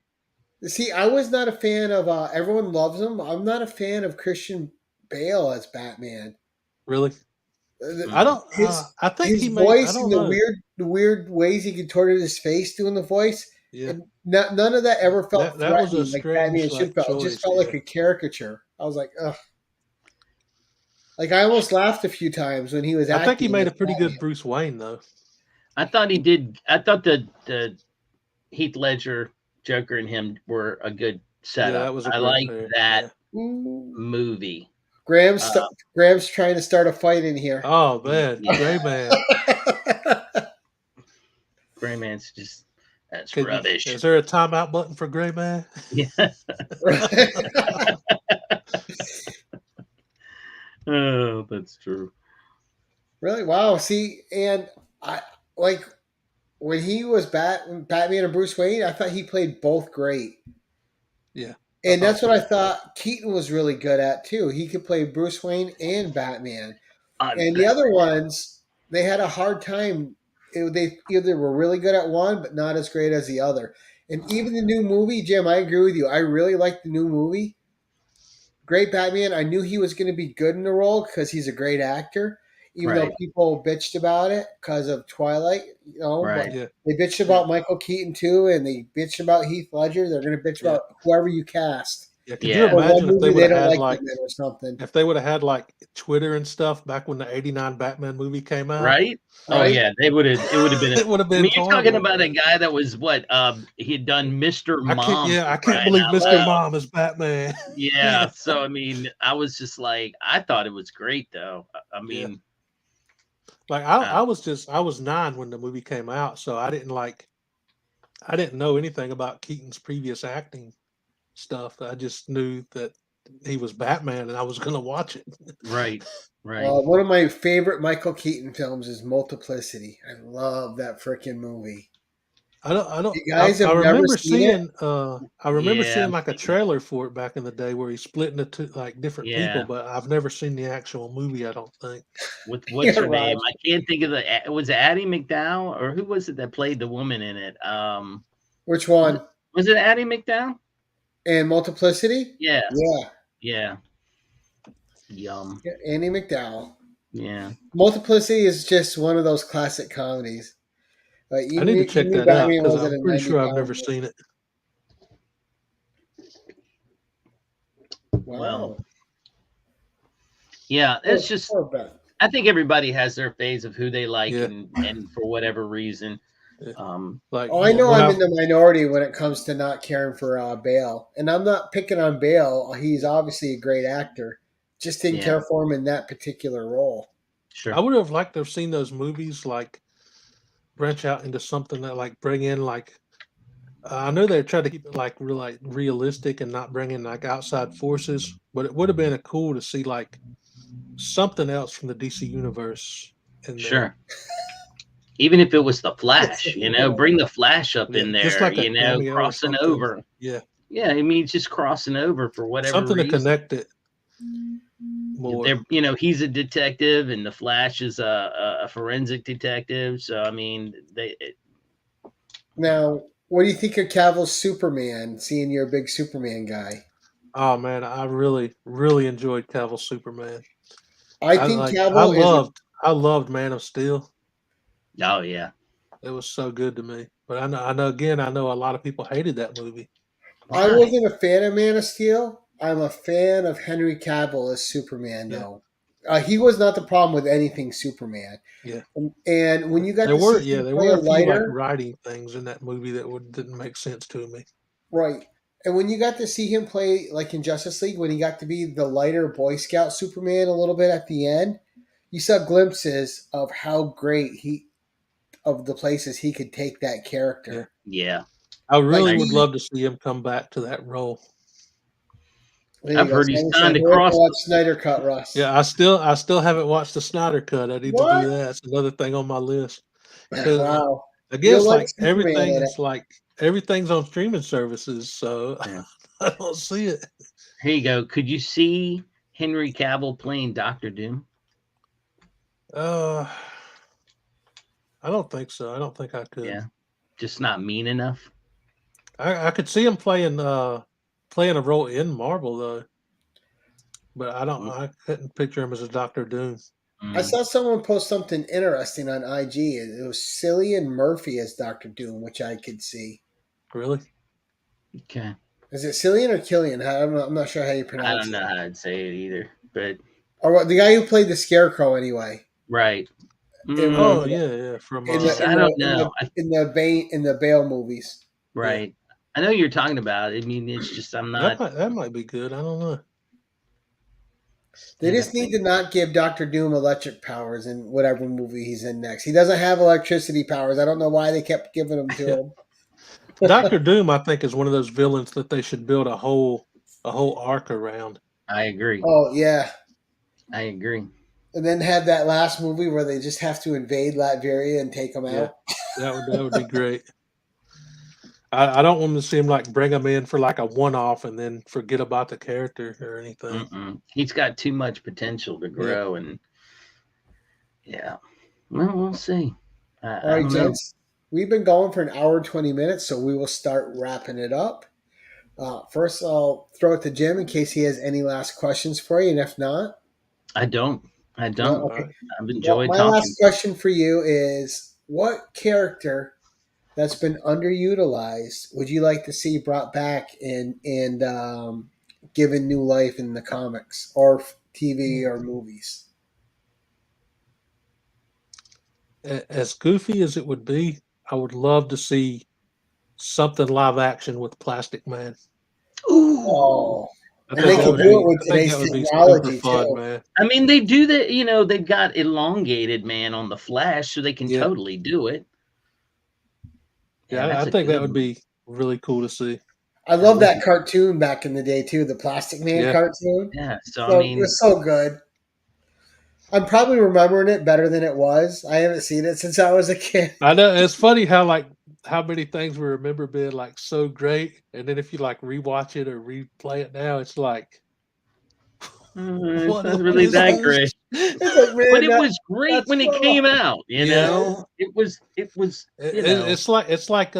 See, I was not a fan of. Everyone loves him. I'm not a fan of Christian Bale as Batman. Really? I don't. I think his voice and the weird ways he contorted his face doing the voice. Yeah. None of that ever felt that was a like Batman should feel. It just felt like a caricature. I was like, ugh. Like I almost laughed a few times when he was. I think he made a pretty good Bruce Wayne, though. I thought he did. I thought the Heath Ledger Joker and him were a good setup. Yeah, that was I like that movie. Graham's trying to start a fight in here. Oh man, Gray Man. Gray Man's just that's rubbish. Is there a timeout button for Gray Man? Yeah. Oh, that's true. Really? Wow. See, and I when he was Batman and Bruce Wayne, I thought he played both great. Yeah. And that's what I thought Keaton was really good at too. He could play Bruce Wayne and Batman. And the other ones, they had a hard time. They either were really good at one, but not as great as the other. And even the new movie, Jim, I agree with you. I really like the new movie. Great Batman. I knew he was going to be good in the role because he's a great actor. Even though Right. people bitched about it because of Twilight, Right. but Yeah. they bitched about Michael Keaton too, and they bitched about Heath Ledger. They're going to bitch about whoever you cast. Yeah. Could Yeah. you Or one imagine if they movie would they have don't had like like them in or something. if they would have had like Twitter and stuff back when the '89 Batman movie came out? Right? Oh Right? yeah, they would have. It would have been. It would have I been mean, you're talking horrible. about a guy that was what? He had done Mr. I can't. Mom. Yeah, for I can't crying believe out Mr. loud. Mom is Batman. Yeah. So I mean, I was just like, I thought it was great though. I Yeah. mean, Like I was 9 when the movie came out, so I didn't know anything about Keaton's previous acting stuff. I just knew that he was Batman, and I was going to watch it. right, right. One of my favorite Michael Keaton films is Multiplicity. I love that freaking movie. I don't. You guys have I never remember seen it? seeing. I remember Yeah, seeing like a trailer for it back in the day where he's split into two, like different people, yeah. but I've never seen the actual movie. I don't think. With what's Yeah, her name? Raj. I can't think of the. Was it Addie McDowell or who was it that played the woman in it? Which one? Was it Addie McDowell? And Multiplicity? Yeah, Yeah. yeah. Yum. Yeah, Andy McDowell. Yeah. Multiplicity is just one of those classic comedies. I need to check that out because I'm pretty sure I've never seen it. Well, yeah, it's just. Poor Beth. I think everybody has their phase of who they like, Yeah. and for whatever reason. Like, Oh, I know when I'm in the minority when it comes to not caring for Bale. And I'm not picking on Bale. He's obviously a great actor. Just didn't care for him in that particular role. Sure. I would have liked to have seen those movies like branch out into something that like bring in like I know they tried to keep it like realistic and not bring in like outside forces, but it would have been cool to see like something else from the DC universe in there. Sure. Even if it was the Flash, bring the Flash up in there, just like a cameo or crossing something. over. Yeah. Yeah, I mean, just crossing over for whatever Something reason. to connect it more. He's a detective, and the Flash is a forensic detective. So I mean, Now, what do you think of Cavill's Superman? Seeing you're a big Superman guy. Oh man, I really, really enjoyed Cavill's Superman. I think Cavill I loved Man of Steel. Oh yeah, it was so good to me. But I know a lot of people hated that movie. I wasn't a fan of Man of Steel. I'm a fan of Henry Cavill as Superman, though. He was not the problem with anything Superman. Yeah. And when you got there were a few lighter, like writing things in that movie that didn't make sense to me. Right. And when you got to see him play like in Justice League, when he got to be the lighter Boy Scout Superman a little bit at the end, you saw glimpses of how great of the places he could take that character. Yeah. I really would love to see him come back to that role. I've heard he's signed across. Watch Snyder Cut, Russ. Yeah, I still haven't watched the Snyder Cut. I need to do that. It's another thing on my list. Wow. I guess everything's on streaming services, so I don't see it. Here you go. Could you see Henry Cavill playing Dr. Doom? I don't think so. I don't think I could. Yeah, just not mean enough. I could see him playing a role in Marvel though, but I couldn't picture him as a Dr. Doom. I saw someone post something interesting on IG. It was Cillian Murphy as Dr. Doom, which I could see. Really? Okay. Is it Cillian or Killian? I'm not sure how you pronounce it. I don't know how I'd say it either, but or the guy who played the Scarecrow anyway. Right. Oh yeah. From I don't know. In the Bale movies. Right. I know you're talking about. I mean, it's just I'm not. That might be good. I don't know. They just need to not give Dr. Doom electric powers in whatever movie he's in next. He doesn't have electricity powers. I don't know why they kept giving them to him. Dr. Doom, I think, is one of those villains that they should build a whole arc around. I agree. Oh yeah, I agree. And then have that last movie where they just have to invade Latveria and take them out. That would be great. I don't want to see him like bring him in for like a one-off and then forget about the character or anything. He's got too much potential to grow, and yeah, well, we'll see. All I right, don't know. gents. We've been going for an hour and 20 minutes, so we will start wrapping it up. First, I'll throw it to Jim in case he has any last questions for you, and if not, I don't. no. Okay. I've Well, enjoyed my talking. last question for you is: what character that's been underutilized would you like to see brought back and given new life in the comics or TV or movies? As goofy as it would be, I would love to see something live action with Plastic Man. Ooh. Oh, I and they think could that do it would with be, I think today's that would be technology super fun, too. man. I mean, they do that. You know, they've got elongated man on the Flash, so they can Yeah. totally do it. Yeah, that's I a think that good would one. be really cool to see. I love that cartoon back in the day too, the Plastic Man Yeah. cartoon. Yeah. So So I it mean, was so good. I'm probably remembering it better than it was. I haven't seen it since I was a kid. I know it's funny how many things we remember being like so great, and then if you like rewatch it or replay it now, it's like it's not what really is that this? great. It's like, But man, it was great that's when it so. came out. You Yeah. know, it was. You know, It's like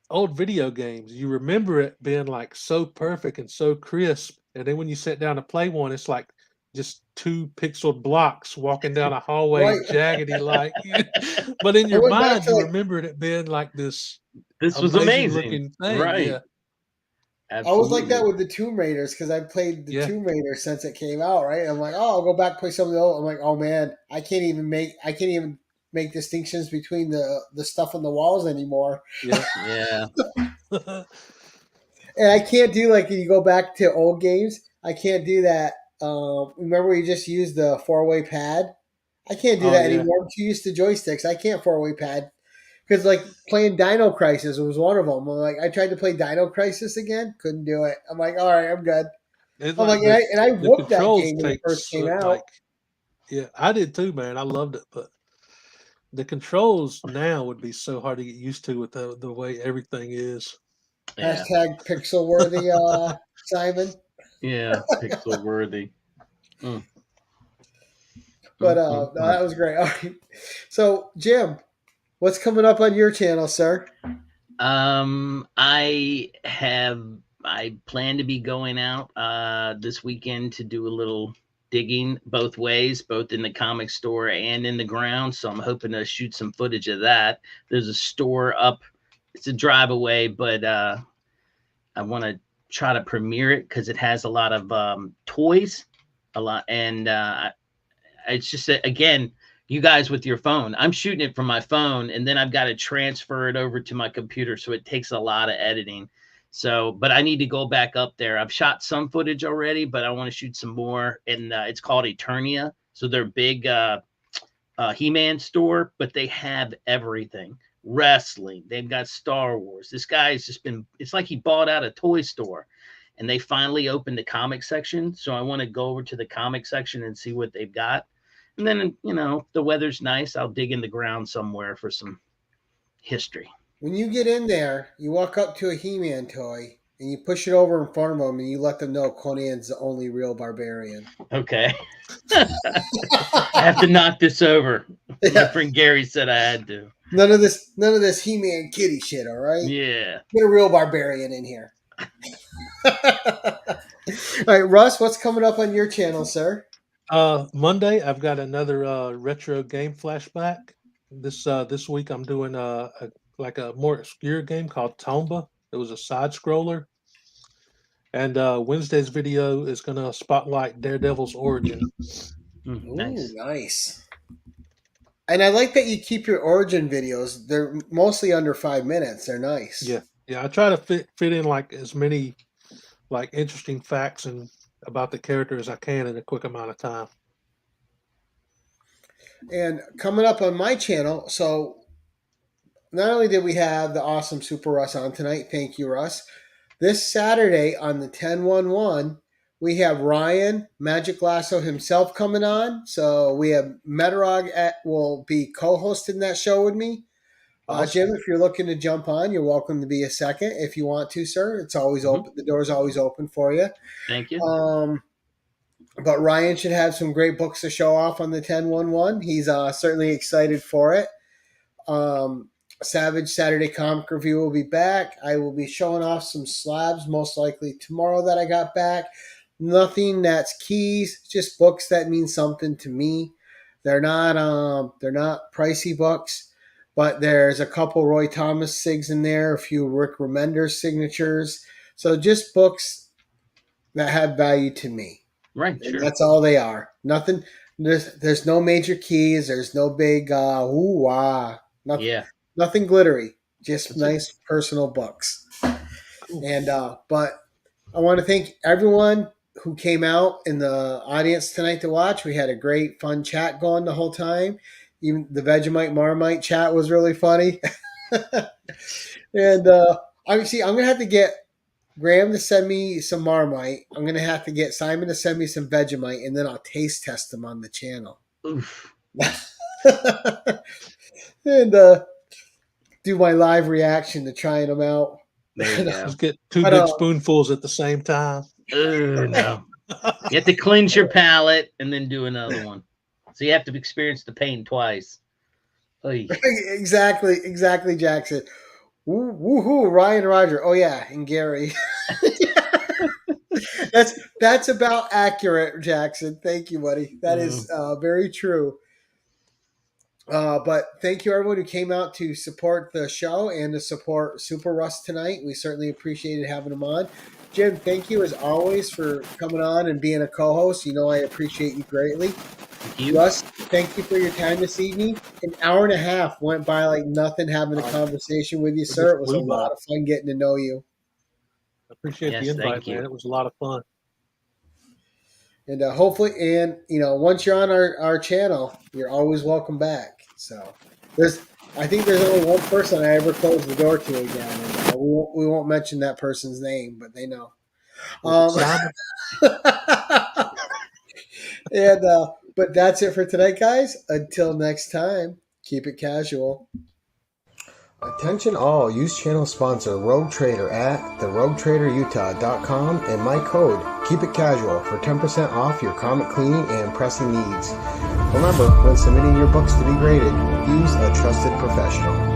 old video games. You remember it being like so perfect and so crisp, and then when you sit down to play one, it's like just two pixeled blocks walking down a hallway, Right. jaggedy like. But in I your went back mind, to you like remembered it being like this this was amazing amazing. looking thing. Right. Yeah, I was like Absolutely. that with the Tomb Raiders because I played the Yeah. Tomb Raider since it came out. Right, I'm like, oh, I'll go back and play some of the old. I'm like, oh man, I can't even make distinctions between the stuff on the walls anymore. Yeah. Yeah. And I can't do like you go back to old games. I can't do that. Remember we just used the 4-way pad? I can't do Oh that yeah. anymore. I'm too used to joysticks. I can't 4-way pad because like playing Dino Crisis was one of them. I'm like, I tried to play Dino Crisis again, couldn't do it. I'm like, all right, I'm good. It's I'm like like, and I the whooped that controls game when it first takes came out. like yeah, I did too, man. I loved it, but the controls now would be so hard to get used to with the way everything is. Yeah. Hashtag pixel worthy, Simon. Yeah. Pixel worthy. But that was great. All right. So Jim, what's coming up on your channel, sir? I plan to be going out this weekend to do a little digging both ways, both in the comic store and in the ground. So I'm hoping to shoot some footage of that. There's a store up, it's a drive away, but I want to try to premiere it because it has a lot of toys, a lot, and it's just again, you guys with your phone. I'm shooting it from my phone, and then I've got to transfer it over to my computer, so it takes a lot of editing. So, but I need to go back up there. I've shot some footage already, but I want to shoot some more. And it's called Eternia. So they're big He-Man store, but they have everything. Wrestling. They've got Star Wars. This guy's just been. It's like he bought out a toy store, and they finally opened the comic section. So I want to go over to the comic section and see what they've got. And then, you know, if the weather's nice, I'll dig in the ground somewhere for some history. When you get in there, you walk up to a He-Man toy and you push it over in front of them and you let them know Conan's the only real barbarian. Okay. I have to knock this over. My friend Gary said I had to. None of this He-Man kitty shit, all right? Yeah. Get a real barbarian in here. All right, Russ, what's coming up on your channel, sir? Monday I've got another retro game flashback. This week I'm doing a more obscure game called Tomba. It was a side scroller. And Wednesday's video is gonna spotlight Daredevil's origin. Nice. Ooh, nice. And I like that you keep your origin videos. They're mostly under 5 minutes. They're nice. Yeah. I try to fit in like as many like interesting facts and about the character as I can in a quick amount of time. And coming up on my channel, so not only did we have the awesome SuperRus on tonight, thank you, Russ. This Saturday on the 10/11, we have Ryan Magic Lasso himself coming on. So we have Metarog will be co-hosting that show with me. Awesome. Jim, if you're looking to jump on, you're welcome to be a second if you want to, sir. It's always open. The door's always open for you. Thank you. But Ryan should have some great books to show off on the 10-1-1. He's certainly excited for it. Savage Saturday Comic Review will be back. I will be showing off some slabs, most likely tomorrow that I got back. Nothing that's keys, just books that mean something to me. They're not pricey books. But there's a couple Roy Thomas SIGs in there, a few Rick Remender signatures. So just books that have value to me. Right, And sure. that's all they are. Nothing. There's no major keys. There's no big ooh-wah. Nothing glittery. Just That's nice personal books. Cool. And but I want to thank everyone who came out in the audience tonight to watch. We had a great, fun chat going the whole time. Even the Vegemite Marmite chat was really funny. And I'm going to have to get Graham to send me some Marmite. I'm going to have to get Simon to send me some Vegemite, and then I'll taste test them on the channel. Oof. And do my live reaction to trying them out. There you go. Just get two big spoonfuls at the same time. No. You have to cleanse your palate and then do another one. So you have to experience the pain twice. Oy. Exactly, Jackson. Woohoo, Ryan Roger. Oh yeah, and Gary. That's about accurate, Jackson. Thank you, buddy. That is very true. But thank you, everyone who came out to support the show and to support SuperRus tonight. We certainly appreciated having him on. Jim, thank you as always for coming on and being a co-host. You know I appreciate you greatly. Thank you. Russ, thank you for your time this evening. An hour and a half went by like nothing having a conversation with you, sir. It was a lot of fun getting to know you. I appreciate the invite, man. It was a lot of fun. And hopefully, once you're on our channel, you're always welcome back. So I think there's only one person I ever closed the door to again. And we won't mention that person's name, but they know. But that's it for tonight, guys. Until next time, keep it casual. Attention all, use channel sponsor Rogue Trader at theroguetraderutah.com and my code Keep It Casual for 10% off your comic cleaning and pressing needs. Remember, when submitting your books to be graded, use a trusted professional.